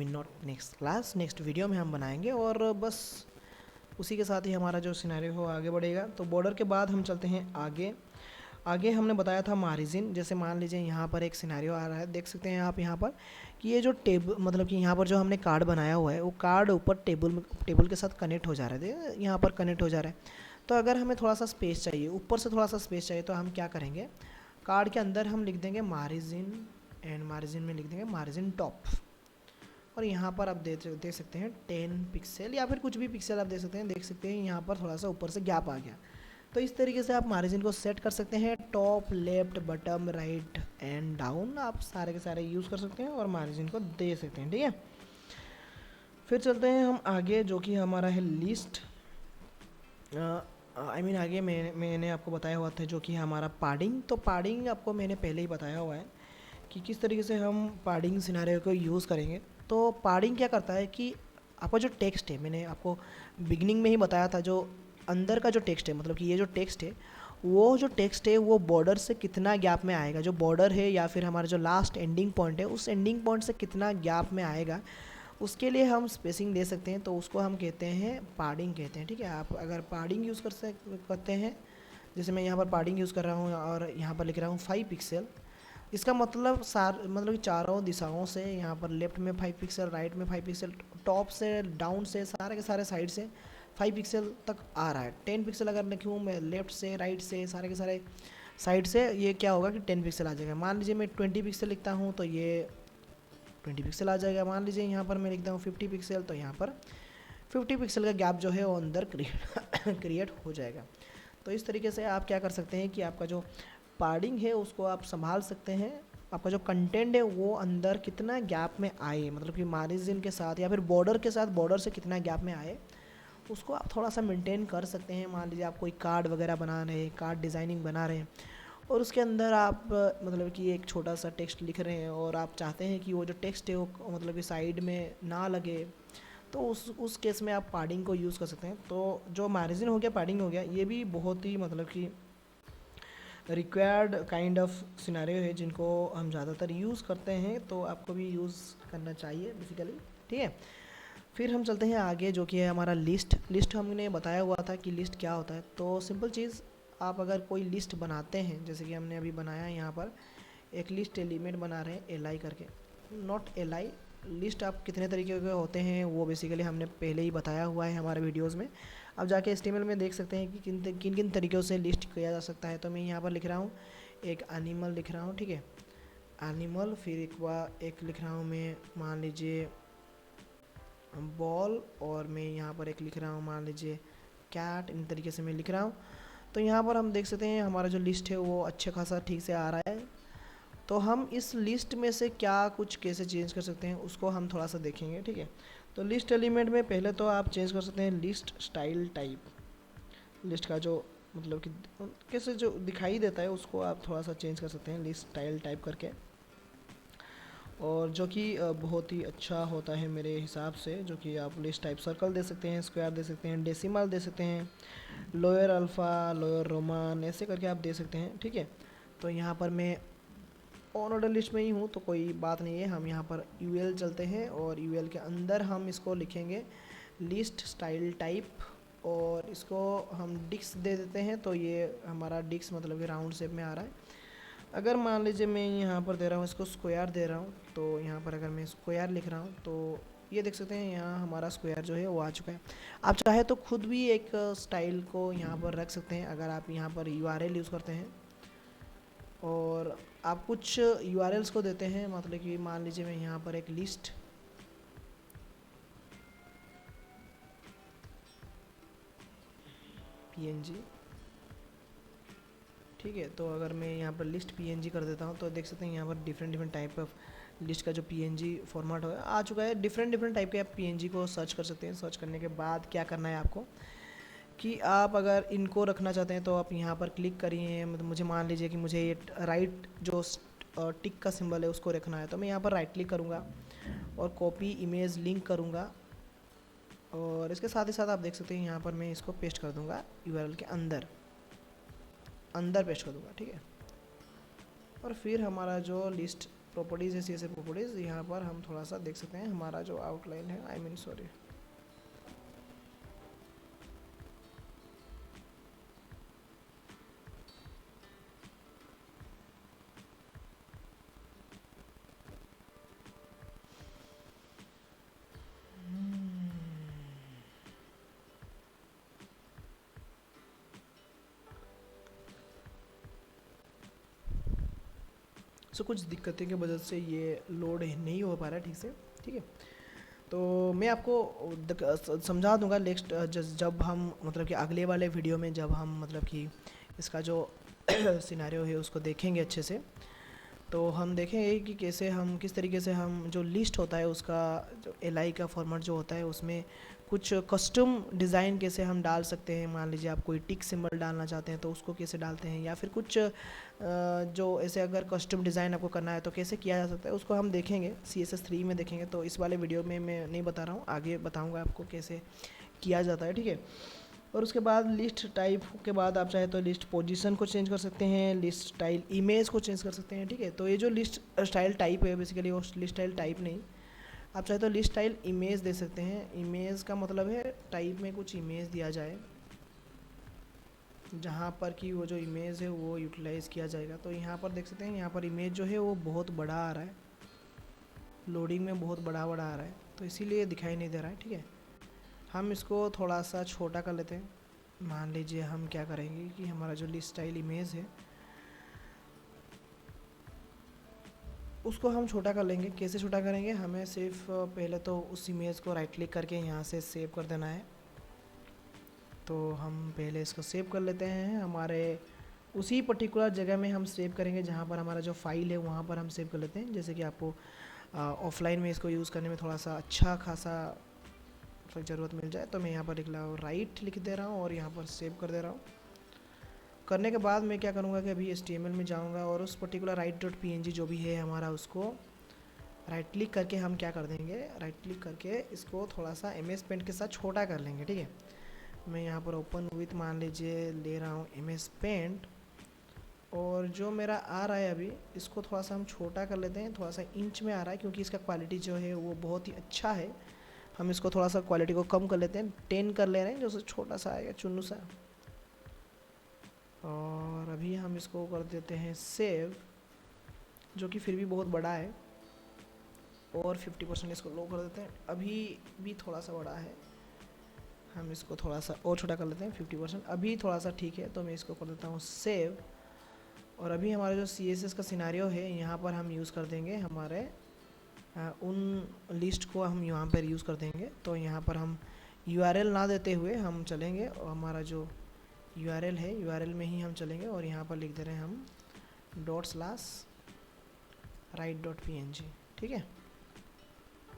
Not next class, next video में हम बनाएंगे, और बस उसी के साथ ही हमारा जो सिनेरियो हो आगे बढ़ेगा। तो बॉर्डर के बाद हम चलते हैं आगे। आगे हमने बताया था मार्जिन। जैसे मान लीजिए यहाँ पर एक सिनेरियो आ रहा है, देख सकते हैं आप यहाँ पर कि ये जो टेबल मतलब कि यहाँ पर जो हमने कार्ड बनाया हुआ है वो कार्ड ऊपर टेबल के साथ कनेक्ट हो जा रहा है, यहाँ पर कनेक्ट हो जा रहा है। तो अगर हमें थोड़ा सा स्पेस चाहिए, ऊपर से थोड़ा सा स्पेस चाहिए, तो हम क्या करेंगे, कार्ड के अंदर हम लिख देंगे मार्जिन, एंड मार्जिन में लिख देंगे मार्जिन टॉप। और यहाँ पर आप दे सकते हैं 10 पिक्सल या फिर कुछ भी पिक्सल आप दे सकते हैं। देख सकते हैं यहाँ पर थोड़ा सा ऊपर से गैप आ गया। तो इस तरीके से आप मार्जिन को सेट कर सकते हैं। Top, left, bottom, right and down आप सारे के सारे यूज़ कर सकते हैं और मार्जिन को दे सकते हैं, ठीक है। फिर चलते हैं हम आगे, जो कि हमारा है लिस्ट। आगे मैंने आपको बताया हुआ था जो कि हमारा पाडिंग। तो पाडिंग आपको मैंने पहले ही बताया हुआ है कि किस तरीके से हम पाडिंग सिनेरियो को यूज़ करेंगे। तो पाडिंग क्या करता है कि आपका जो टेक्स्ट है, मैंने आपको बिगिनिंग में ही बताया था, जो अंदर का जो टेक्स्ट है, मतलब कि ये जो टेक्स्ट है, वो जो टेक्स्ट है वो बॉर्डर से कितना गैप में आएगा, जो बॉर्डर है या फिर हमारा जो लास्ट एंडिंग पॉइंट है, उस एंडिंग पॉइंट से कितना गैप में आएगा, उसके लिए हम स्पेसिंग दे सकते हैं। तो उसको हम कहते हैं पाडिंग कहते हैं, ठीक है। आप अगर पाडिंग यूज़ करते हैं, जैसे मैं यहाँ पर पाडिंग यूज़ कर रहा हूँ और यहाँ पर लिख रहा हूँ 5 पिक्सल, इसका मतलब मतलब कि चारों दिशाओं से, यहाँ पर लेफ्ट में 5 पिक्सल, राइट में 5 पिक्सल, टॉप से डाउन से सारे के सारे साइड से 5 पिक्सल तक आ रहा है। 10 पिक्सल अगर लिखूँ मैं लेफ्ट से, राइट से, सारे के सारे साइड से, ये क्या होगा कि 10 पिक्सल आ जाएगा। मान लीजिए मैं 20 पिक्सल लिखता हूँ तो ये 20 पिक्सल आ जाएगा। मान लीजिए यहाँ पर मैं लिखता हूँ 50 पिक्सल, तो यहाँ पर 50 पिक्सल का गैप जो है वो अंदर क्रिएट हो जाएगा। तो इस तरीके से आप क्या कर सकते हैं कि आपका जो पार्डिंग है उसको आप संभाल सकते हैं। आपका जो कंटेंट है वो अंदर कितना गैप में आए, मतलब कि मार्जिन के साथ या फिर बॉर्डर के साथ, बॉर्डर से कितना गैप में आए, उसको आप थोड़ा सा मेंटेन कर सकते हैं। मान लीजिए आप कोई कार्ड वगैरह बना रहे हैं, कार्ड डिज़ाइनिंग बना रहे हैं, और उसके अंदर आप मतलब कि एक छोटा सा टेक्स्ट लिख रहे हैं और आप चाहते हैं कि वो जो टेक्स्ट है वो मतलब कि साइड में ना लगे, तो उस केस में आप पाडिंग को यूज़ कर सकते हैं। तो जो मार्जिन हो गया, पाडिंग हो गया, ये भी बहुत ही मतलब कि रिक्वायर्ड काइंड ऑफ सिनेरियो है जिनको हम ज़्यादातर यूज़ करते हैं, तो आपको भी यूज़ करना चाहिए बेसिकली, ठीक है। फिर हम चलते हैं आगे, जो कि है हमारा लिस्ट हमने बताया हुआ था कि लिस्ट क्या होता है। तो सिंपल चीज़, आप अगर कोई लिस्ट बनाते हैं, जैसे कि हमने अभी बनाया है, यहाँ पर एक लिस्ट एलिमेंट बना रहे हैं एल आई करके, नॉट एल आई। लिस्ट आप कितने तरीके के होते हैं वो बेसिकली हमने पहले ही बताया हुआ है हमारे वीडियोज़ में। अब जाके HTML में देख सकते हैं कि किन किन तरीक़ों से लिस्ट किया जा सकता है। तो मैं यहाँ पर लिख रहा हूँ एक एनिमल लिख रहा हूँ, ठीक है, एनिमल। फिर एक लिख रहा हूँ मैं, मान लीजिए बॉल, और मैं यहाँ पर एक लिख रहा हूँ मान लीजिए कैट। इन तरीके से मैं लिख रहा हूँ। तो यहाँ पर हम देख सकते हैं हमारा जो लिस्ट है वो अच्छे खासा ठीक से आ रहा है। तो हम इस लिस्ट में से क्या कुछ कैसे चेंज कर सकते हैं उसको हम थोड़ा सा देखेंगे, ठीक है। तो लिस्ट एलिमेंट में पहले तो आप चेंज कर सकते हैं लिस्ट स्टाइल टाइप। लिस्ट का जो मतलब कि कैसे जो दिखाई देता है उसको आप थोड़ा सा चेंज कर सकते हैं लिस्ट स्टाइल टाइप करके, और जो कि बहुत ही अच्छा होता है मेरे हिसाब से। जो कि आप लिस्ट टाइप सर्कल दे सकते हैं, स्क्वायर दे सकते हैं, डेसिमल दे सकते हैं, लोअर अल्फ़ा, लोअर रोमान, ऐसे करके आप दे सकते हैं, ठीक है। तो यहाँ पर मैं ऑन ऑर्डर लिस्ट में ही हूँ तो कोई बात नहीं है। हम यहाँ पर यूएल चलते हैं और यूएल के अंदर हम इसको लिखेंगे लिस्ट स्टाइल टाइप, और इसको हम डिक्स दे देते हैं। तो ये हमारा डिक्स मतलब कि राउंड शेप में आ रहा है। अगर मान लीजिए मैं यहाँ पर दे रहा हूँ इसको स्क्वायर दे रहा हूँ, तो यहाँ पर अगर मैं स्क्वायर लिख रहा हूँ तो ये देख सकते हैं यहाँ हमारा स्क्वायर जो है वो आ चुका है। आप चाहे तो खुद भी एक स्टाइल को यहाँ पर रख सकते हैं अगर आप यहाँ पर URL यूज़ करते हैं, और आप कुछ URLs को देते हैं। मतलब कि मान लीजिए मैं यहाँ पर एक लिस्ट PNG, ठीक है। तो अगर मैं यहाँ पर लिस्ट PNG कर देता हूँ तो देख सकते हैं यहाँ पर डिफरेंट टाइप ऑफ लिस्ट का जो PNG फॉर्मेट आ चुका है। डिफरेंट टाइप के आप PNG को सर्च कर सकते हैं। सर्च करने के बाद क्या करना है आपको कि आप अगर इनको रखना चाहते हैं तो आप यहाँ पर क्लिक करिए। मतलब मुझे मान लीजिए कि मुझे ये राइट जो टिक का सिंबल है उसको रखना है, तो मैं यहाँ पर राइट क्लिक करूँगा और कॉपी इमेज लिंक करूँगा, और इसके साथ ही साथ आप देख सकते हैं यहाँ पर मैं इसको पेस्ट कर दूँगा URL के अंदर पेस्ट कर दूँगा, ठीक है। और फिर हमारा जो लिस्ट प्रॉपर्टीज़ है, CSS प्रॉपर्टीज़, यहाँ पर हम थोड़ा सा देख सकते हैं हमारा जो आउटलाइन है, सॉरी, सो कुछ दिक्कतें की वजह से ये लोड नहीं हो पा रहा है ठीक से, ठीक है। तो मैं आपको समझा दूंगा नेक्स्ट जब हम मतलब कि अगले वाले वीडियो में जब हम मतलब कि इसका जो सिनेरियो है उसको देखेंगे अच्छे से, तो हम देखेंगे कि कैसे हम किस तरीके से हम जो लिस्ट होता है उसका जो एलआई का फॉर्मेट जो होता है उसमें कुछ कस्टम डिज़ाइन कैसे हम डाल सकते हैं। मान लीजिए आप कोई टिक सिंबल डालना चाहते हैं तो उसको कैसे डालते हैं, या फिर कुछ जो ऐसे अगर कस्टम डिज़ाइन आपको करना है तो कैसे किया जा सकता है, उसको हम देखेंगे CSS3 में देखेंगे। तो इस वाले वीडियो में मैं नहीं बता रहा हूँ, आगे बताऊँगा आपको कैसे किया जाता है, ठीक है। और उसके बाद लिस्ट टाइप के बाद आप चाहे तो लिस्ट पोजीशन को चेंज कर सकते हैं, लिस्ट स्टाइल इमेज को चेंज कर सकते हैं, ठीक है। तो ये जो लिस्ट स्टाइल टाइप है बेसिकली वो लिस्ट स्टाइल टाइप नहीं, आप चाहे तो लिस्ट स्टाइल इमेज दे सकते हैं। इमेज का मतलब है टाइप में कुछ इमेज दिया जाए जहाँ पर कि वो जो इमेज है वो यूटिलाइज़ किया जाएगा। तो यहाँ पर देख सकते हैं, यहाँ पर इमेज जो है वो बहुत बड़ा आ रहा है, लोडिंग में बहुत बड़ा बड़ा आ रहा है, तो इसीलिए दिखाई नहीं दे रहा है, ठीक है। हम इसको थोड़ा सा छोटा कर लेते हैं। मान लीजिए हम क्या करेंगे कि हमारा जो लिस्ट स्टाइल इमेज है उसको हम छोटा कर लेंगे। कैसे छोटा करेंगे, हमें सिर्फ पहले तो उस इमेज को राइट क्लिक करके यहाँ से सेव कर देना है। तो हम पहले इसको सेव कर लेते हैं, हमारे उसी पर्टिकुलर जगह में हम सेव करेंगे जहाँ पर हमारा जो फाइल है वहाँ पर हम सेव कर लेते हैं। जैसे कि आपको ऑफलाइन में इसको यूज़ करने में थोड़ा सा अच्छा खासा ज़रूरत मिल जाए, तो मैं यहाँ पर लिख रहा हूँ राइट लिख दे रहा हूँ और यहाँ पर सेव कर दे रहा हूँ। करने के बाद मैं क्या करूँगा कि अभी HTML में जाऊँगा और उस पर्टिकुलर write.png जो भी है हमारा उसको राइट क्लिक करके हम क्या कर देंगे, राइट क्लिक करके इसको थोड़ा सा MS पेंट के साथ छोटा कर लेंगे, ठीक है। मैं यहाँ पर ओपन विथ मान लीजिए ले रहा हूँ MS पेंट, और जो मेरा आ रहा है अभी इसको थोड़ा सा हम छोटा कर लेते हैं। थोड़ा सा इंच में आ रहा है क्योंकि इसका क्वालिटी जो है वो बहुत ही अच्छा है। हम इसको थोड़ा सा क्वालिटी को कम कर लेते हैं, 10 कर ले रहे हैं, जो छोटा सा आएगा चुन्नू सा। और अभी हम इसको कर देते हैं सेव, जो कि फिर भी बहुत बड़ा है, और 50% इसको लो कर देते हैं। अभी भी थोड़ा सा बड़ा है, हम इसको थोड़ा सा और छोटा कर लेते हैं 50%। अभी थोड़ा सा ठीक है, तो मैं इसको कर देता हूँ सेव। और अभी हमारा जो CSS का सिनेरियो है यहाँ पर हम यूज़ कर देंगे हमारे उन लिस्ट को हम यहाँ पर यूज़ कर देंगे। तो यहाँ पर हम URL ना देते हुए हम चलेंगे, और हमारा जो URL है URL में ही हम चलेंगे, और यहाँ पर लिख दे रहे हैं हम ./write.png, ठीक है।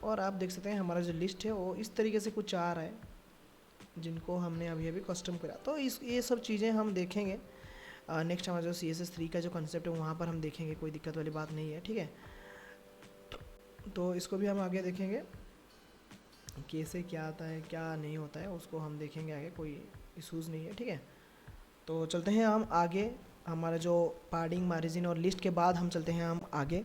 और आप देख सकते हैं हमारा जो लिस्ट है वो इस तरीके से कुछ आ रहा है, जिनको हमने अभी अभी कस्टम करा। तो ये सब चीज़ें हम देखेंगे नेक्स्ट हमारा जो CSS3 का जो कंसेप्ट है वहाँ पर हम देखेंगे, कोई दिक्कत वाली बात नहीं है, ठीक है। तो इसको भी हम आगे देखेंगे कैसे क्या आता है क्या नहीं होता है, उसको हम देखेंगे आगे, कोई इशूज़ नहीं है, ठीक है। तो चलते हैं हम आगे, हमारा जो पार्डिंग मार्जिन और लिस्ट के बाद हम चलते हैं हम आगे।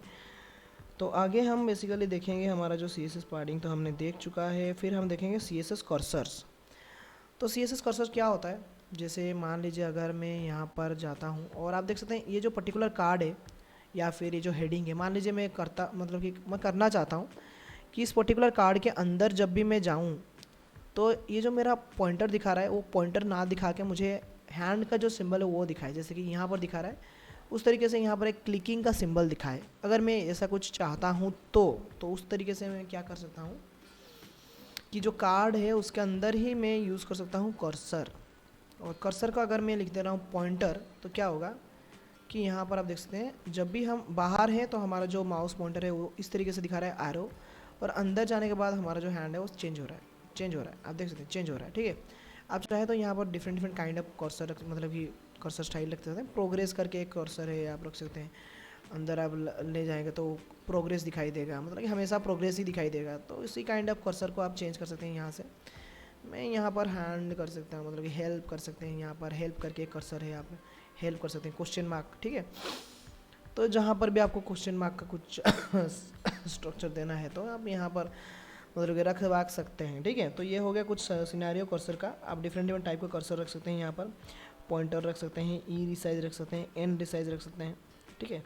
तो आगे हम बेसिकली देखेंगे हमारा जो CSS पार्डिंग तो हमने देख चुका है, फिर हम देखेंगे CSS कर्सर्स। तो CSS कर्सर क्या होता है, जैसे मान लीजिए अगर मैं यहाँ पर जाता हूँ और आप देख सकते हैं ये जो पर्टिकुलर कार्ड है या फिर ये जो हेडिंग है, मान लीजिए मैं करता मतलब कि मैं करना चाहता हूँ कि इस पर्टिकुलर कार्ड के अंदर जब भी मैं जाऊँ तो ये जो मेरा पॉइंटर दिखा रहा है वो पॉइंटर ना दिखा के मुझे हैंड का जो सिंबल है वो दिखाए, जैसे कि यहाँ पर दिखा रहा है उस तरीके से यहाँ पर एक क्लिकिंग का सिंबल दिखाए। अगर मैं ऐसा कुछ चाहता हूँ तो उस तरीके से मैं क्या कर सकता हूँ कि जो कार्ड है उसके अंदर ही मैं यूज़ कर सकता हूँ कर्सर। और कर्सर का अगर मैं लिख दे रहा हूँ पॉइंटर, तो क्या होगा कि यहाँ पर आप देख सकते हैं जब भी हम बाहर हैं तो हमारा जो माउस पॉइंटर है वो इस तरीके से दिखा रहा है एरो, और अंदर जाने के बाद हमारा जो हैंड है वो चेंज हो रहा है, आप देख सकते हैं चेंज हो रहा है, ठीक है। आप चाहे तो यहाँ पर डिफरेंट काइंड ऑफ कर्सर मतलब कि कर्सर स्टाइल रख सकते हैं। प्रोग्रेस करके एक कर्सर है आप रख सकते हैं, अंदर आप ले जाएंगे तो प्रोग्रेस दिखाई देगा, मतलब कि हमेशा प्रोग्रेस ही दिखाई देगा। तो इसी काइंड ऑफ कर्सर को आप चेंज कर सकते हैं। यहाँ से मैं यहाँ पर हैंड कर सकता हूँ, मतलब कि हेल्प कर सकते हैं, यहाँ पर हेल्प करके एक कर्सर है, आप हेल्प कर सकते हैं, क्वेश्चन मार्क, ठीक है। तो जहाँ पर भी आपको क्वेश्चन मार्क का कुछ स्ट्रक्चर देना है तो आप यहाँ पर मतलब कि रख सकते हैं, ठीक है। तो ये हो गया कुछ सिनेरियो कर्सर का। आप डिफरेंट टाइप का कर्सर रख सकते हैं, यहाँ पर पॉइंटर रख सकते हैं, ई रिसाइज रख सकते हैं, एन रिसाइज रख सकते हैं, ठीक है।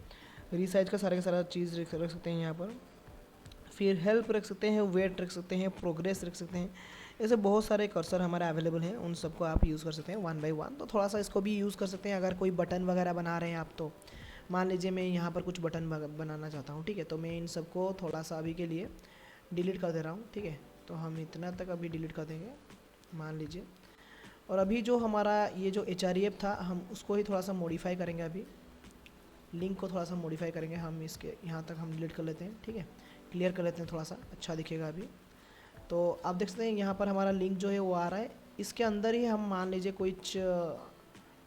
रिसाइज का सारा चीज़ रख सकते हैं यहाँ पर। फिर हेल्प रख सकते हैं, वेट रख सकते हैं, प्रोग्रेस रख सकते हैं। ऐसे बहुत सारे कर्सर हमारे अवेलेबल हैं, उन सबको आप यूज़ कर सकते हैं 1 by 1। तो थोड़ा सा इसको भी यूज़ कर सकते हैं अगर कोई बटन वगैरह बना रहे हैं आप, तो मान लीजिए मैं यहाँ पर कुछ बटन बनाना चाहता हूँ, ठीक है, तो मैं इन सबको थोड़ा सा अभी के लिए डिलीट कर दे रहा हूँ, ठीक है। तो हम इतना तक अभी डिलीट कर देंगे मान लीजिए। और अभी जो हमारा ये जो HREF था हम उसको ही थोड़ा सा मॉडिफाई करेंगे, अभी लिंक को थोड़ा सा मॉडिफाई करेंगे हम, इसके यहाँ तक हम डिलीट कर लेते हैं, ठीक है, क्लियर कर लेते हैं, थोड़ा सा अच्छा दिखेगा अभी। तो आप देख सकते हैं यहाँ पर हमारा लिंक जो है वो आ रहा है। इसके अंदर ही हम मान लीजिए कुछ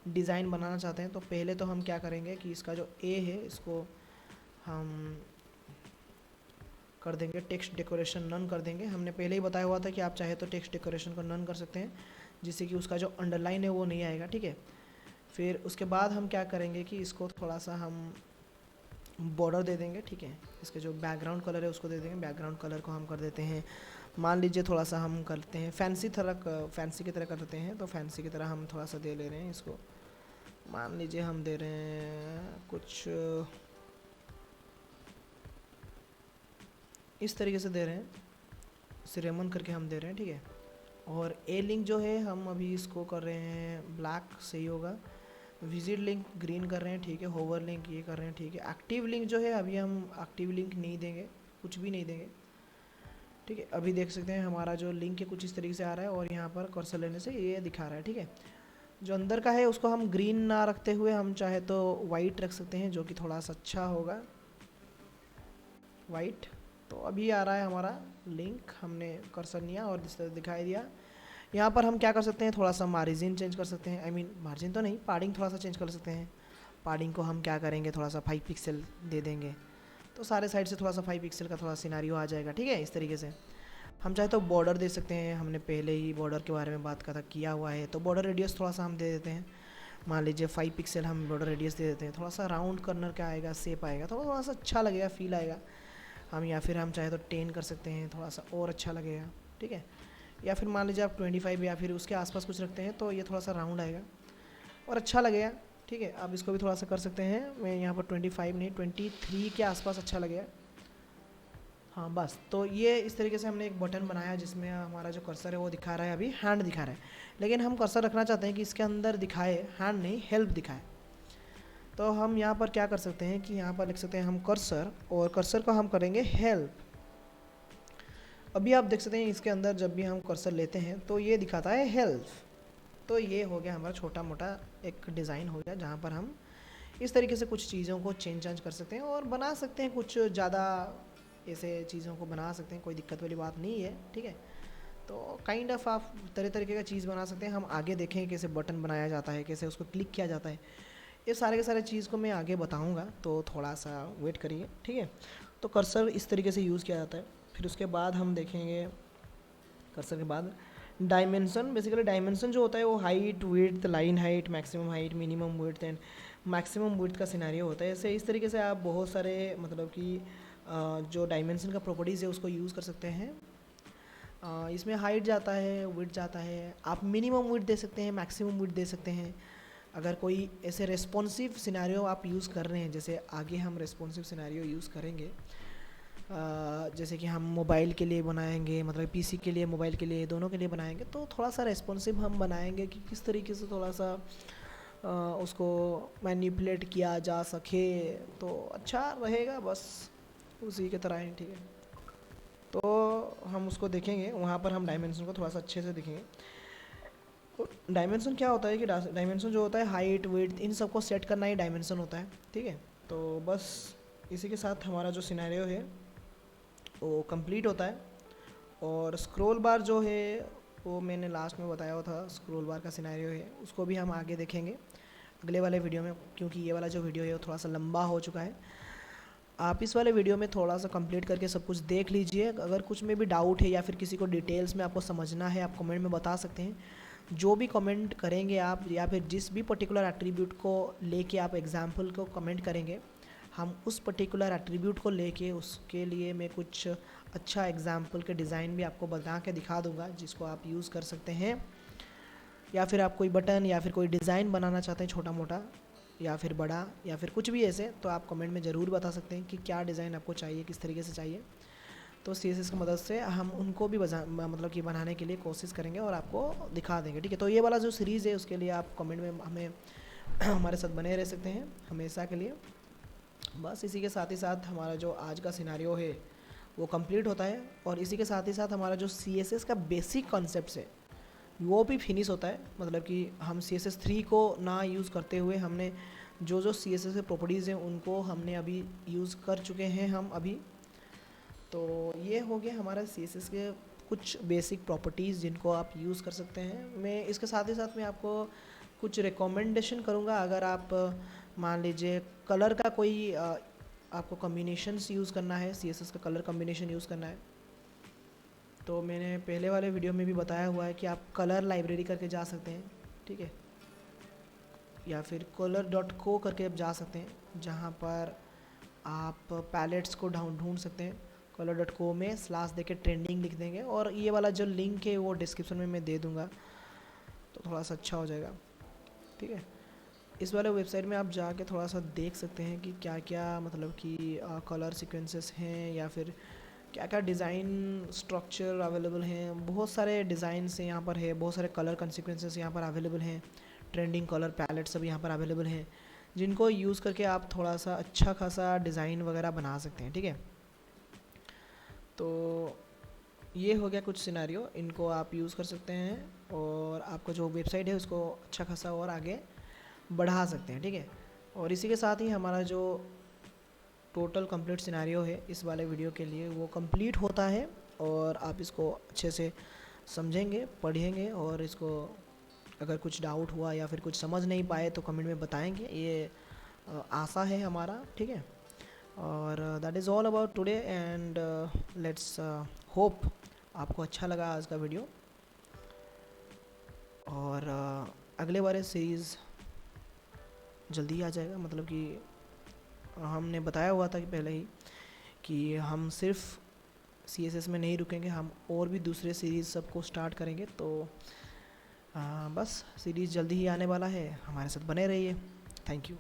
डिज़ाइन बनाना चाहते हैं, तो पहले तो हम क्या करेंगे कि इसका जो ए है इसको हम कर देंगे टेक्स्ट डेकोरेशन नन कर देंगे। हमने पहले ही बताया हुआ था कि आप चाहे तो टेक्स्ट डेकोरेशन को नन कर सकते हैं, जिससे कि उसका जो अंडरलाइन है वो नहीं आएगा, ठीक है। फिर उसके बाद हम क्या करेंगे कि इसको थोड़ा सा हम बॉर्डर दे देंगे, ठीक है। इसके जो बैकग्राउंड कलर है उसको दे देंगे, बैकग्राउंड कलर को हम कर देते हैं मान लीजिए थोड़ा सा हम करते हैं फैंसी की तरह कर देते हैं। तो फैंसी की तरह हम थोड़ा सा दे ले रहे हैं इसको, मान लीजिए हम दे रहे हैं कुछ इस तरीके से दे रहे हैं, सिरेमन करके हम दे रहे हैं, ठीक है। और ए लिंक जो है हम अभी इसको कर रहे हैं ब्लैक, सही होगा। विजिट लिंक ग्रीन कर रहे हैं, ठीक है। होवर लिंक ये कर रहे हैं, ठीक है। एक्टिव लिंक जो है अभी हम एक्टिव लिंक नहीं देंगे, कुछ भी नहीं देंगे, ठीक है। अभी देख सकते हैं हमारा जो लिंक है कुछ इस तरीके से आ रहा है और यहाँ पर कर्सर लेने से ये दिखा रहा है, ठीक है। जो अंदर का है उसको हम ग्रीन ना रखते हुए हम चाहे तो वाइट रख सकते हैं, जो कि थोड़ा सा अच्छा होगा, वाइट। तो अभी आ रहा है हमारा लिंक, हमने कर्सर लिया और इस तरह दिखाई दिया। यहाँ पर हम क्या कर सकते हैं, थोड़ा सा मार्जिन चेंज कर सकते हैं, आई मीन मार्जिन तो नहीं, पार्डिंग थोड़ा सा चेंज कर सकते हैं। पार्डिंग को हम क्या करेंगे, थोड़ा सा 5 पिक्सल दे देंगे, तो सारे साइड से थोड़ा सा 5 पिक्सल का थोड़ा सिनारियो आ जाएगा, ठीक है। इस तरीके से हम चाहे तो बॉर्डर दे सकते हैं, हमने पहले ही बॉर्डर के बारे में बात किया हुआ है। तो बॉर्डर रेडियस थोड़ा सा हम दे देते हैं, मान लीजिए 5 पिक्सल हम बॉर्डर रेडियस दे देते हैं। थोड़ा सा राउंड कर्नर का आएगा, शेप आएगा, थोड़ा सा अच्छा लगेगा, फील आएगा हम। या फिर हम चाहे तो 10 कर सकते हैं, थोड़ा सा और अच्छा लगेगा, ठीक है। या फिर मान लीजिए आप 25 या फिर उसके आसपास कुछ रखते हैं, तो ये थोड़ा सा राउंड आएगा और अच्छा लगेगा, ठीक है। आप इसको भी थोड़ा सा कर सकते हैं, मैं यहाँ पर 25 नहीं 23 के आसपास अच्छा लगेगा, हाँ बस। तो ये इस तरीके से हमने एक बटन बनाया जिसमें हमारा जो कर्सर है वो दिखा रहा है, अभी हैंड दिखा रहा है, लेकिन हम कर्सर रखना चाहते हैं कि इसके अंदर दिखाए हैंड नहीं, हेल्प दिखाए। तो हम यहाँ पर क्या कर सकते हैं कि यहाँ पर लिख सकते हैं हम कर्सर, और कर्सर को हम करेंगे हेल्प। अभी आप देख सकते हैं इसके अंदर जब भी हम कर्सर लेते हैं तो ये दिखाता है हेल्प। तो ये हो गया हमारा छोटा मोटा एक डिज़ाइन हो गया, जहाँ पर हम इस तरीके से कुछ चीज़ों को चेंज कर सकते हैं और बना सकते हैं, कुछ ज़्यादा ऐसे चीज़ों को बना सकते हैं, कोई दिक्कत वाली बात नहीं है, ठीक है। तो काइंड ऑफ आप तरह तरीके का चीज़ बना सकते हैं। हम आगे देखें कैसे बटन बनाया जाता है, कैसे उसको क्लिक किया जाता है, ये सारे के सारे चीज़ को मैं आगे बताऊंगा, तो थोड़ा सा वेट करिए, ठीक है। तो कर्सर इस तरीके से यूज़ किया जाता है। फिर उसके बाद हम देखेंगे कर्सर के बाद डायमेंशन। बेसिकली डायमेंशन जो होता है वो height, width, line height, maximum height, minimum width and maximum width का सिनेरियो होता है। ऐसे इस तरीके से आप बहुत सारे मतलब कि जो डायमेंशन का प्रॉपर्टीज़ है उसको यूज़ कर सकते हैं। इसमें हाइट जाता है, विड्थ जाता है, आप मिनिमम विड्थ दे सकते हैं, मैक्सिमम विड्थ दे सकते हैं। अगर कोई ऐसे रेस्पॉन्सिव सिनेरियो आप यूज़ कर रहे हैं, जैसे आगे हम रेस्पॉन्सिव सिनेरियो यूज़ करेंगे, जैसे कि हम मोबाइल के लिए बनाएंगे, मतलब पीसी के लिए, मोबाइल के लिए, दोनों के लिए बनाएंगे, तो थोड़ा सा रेस्पॉन्सिव हम बनाएंगे कि किस तरीके से थोड़ा सा उसको मैनिपुलेट किया जा सके, तो अच्छा रहेगा, बस उसी की तरह है, ठीक है। तो हम उसको देखेंगे, वहाँ पर हम डायमेंशन को थोड़ा सा अच्छे से देखेंगे। डायमेंशन क्या होता है कि डायमेंशन जो होता है हाइट, विड्थ, इन सबको सेट करना ही डायमेंशन होता है, ठीक है। तो बस इसी के साथ हमारा जो सिनेरियो है वो कंप्लीट होता है। और स्क्रॉल बार जो है वो मैंने लास्ट में बताया हुआ था, स्क्रॉल बार का सिनेरियो है, उसको भी हम आगे देखेंगे अगले वाले वीडियो में, क्योंकि ये वाला जो वीडियो है वो थोड़ा सा लंबा हो चुका है। आप इस वाले वीडियो में थोड़ा सा कंप्लीट करके सब कुछ देख लीजिए। अगर कुछ में भी डाउट है या फिर किसी को डिटेल्स में आपको समझना है, आप कमेंट में बता सकते हैं। जो भी कमेंट करेंगे आप, या फिर जिस भी पर्टिकुलर एट्रीब्यूट को लेके आप एग्जाम्पल को कमेंट करेंगे, हम उस पर्टिकुलर एट्रीब्यूट को लेके उसके लिए मैं कुछ अच्छा एग्जाम्पल के डिज़ाइन भी आपको बता के दिखा दूंगा, जिसको आप यूज़ कर सकते हैं। या फिर आप कोई बटन या फिर कोई डिज़ाइन बनाना चाहते हैं, छोटा मोटा या फिर बड़ा या फिर कुछ भी ऐसे, तो आप कमेंट में ज़रूर बता सकते हैं कि क्या डिज़ाइन आपको चाहिए, किस तरीके से चाहिए। तो CSS की मदद से हम उनको भी मतलब कि बनाने के लिए कोशिश करेंगे और आपको दिखा देंगे, ठीक है। तो ये वाला जो सीरीज़ है उसके लिए आप कमेंट में हमें हमारे साथ बने रह सकते हैं हमेशा के लिए। बस इसी के साथ ही साथ हमारा जो आज का सिनारियो है वो कंप्लीट होता है, और इसी के साथ ही साथ हमारा जो CSS का बेसिक कॉन्सेप्ट्स है वो भी फिनिश होता है। मतलब कि हम CSS3 को ना यूज़ करते हुए हमने जो जो CSS के प्रॉपर्टीज़ हैं उनको हमने अभी यूज़ कर चुके हैं हम अभी। तो ये हो गया हमारा CSS के कुछ बेसिक प्रॉपर्टीज़ जिनको आप यूज़ कर सकते हैं। मैं इसके साथ ही साथ मैं आपको कुछ रिकमेंडेशन करूँगा। अगर आप मान लीजिए कलर का कोई आपको कॉम्बिनेशंस यूज़ करना है, CSS का कलर कॉम्बिनेशन यूज़ करना है, तो मैंने पहले वाले वीडियो में भी बताया हुआ है कि आप कलर लाइब्रेरी करके जा सकते हैं, ठीक है, या फिर color.co करके आप जा सकते हैं, जहाँ पर आप पैलेट्स को ढूंढ सकते हैं। color.co में स्लैश देके ट्रेंडिंग लिख देंगे, और ये वाला जो लिंक है वो डिस्क्रिप्शन में मैं दे दूँगा, तो थोड़ा सा अच्छा हो जाएगा, ठीक है। इस वाले वेबसाइट में आप जाके थोड़ा सा देख सकते हैं कि क्या क्या मतलब कि कलर सीक्वेंसेस हैं, या फिर क्या क्या डिज़ाइन स्ट्रक्चर अवेलेबल हैं। बहुत सारे डिज़ाइंस यहाँ पर है, बहुत सारे कलर कंसिक्वेंसेस यहाँ पर अवेलेबल हैं, ट्रेंडिंग कलर पैलेट सब यहाँ पर अवेलेबल हैं, जिनको यूज़ करके आप थोड़ा सा अच्छा खासा डिज़ाइन वगैरह बना सकते हैं, ठीक है। तो ये हो गया कुछ सिनेरियो, इनको आप यूज़ कर सकते हैं और आपका जो वेबसाइट है उसको अच्छा खासा और आगे बढ़ा सकते हैं, ठीक है। और इसी के साथ ही हमारा जो टोटल कंप्लीट सिनेरियो है इस वाले वीडियो के लिए वो कंप्लीट होता है, और आप इसको अच्छे से समझेंगे, पढ़ेंगे, और इसको अगर कुछ डाउट हुआ या फिर कुछ समझ नहीं पाए तो कमेंट में बताएंगे, ये आशा है हमारा, ठीक है। और that is all about today, and let's hope आपको अच्छा लगा आज का वीडियो। और अगले बारे सीरीज़ जल्दी आ जाएगा। मतलब कि हमने बताया हुआ था कि पहले ही कि हम सिर्फ CSS में नहीं रुकेंगे, हम और भी दूसरे सीरीज़ सबको स्टार्ट करेंगे। तो बस सीरीज़ जल्दी ही आने वाला है, हमारे साथ बने रहिए। Thank you.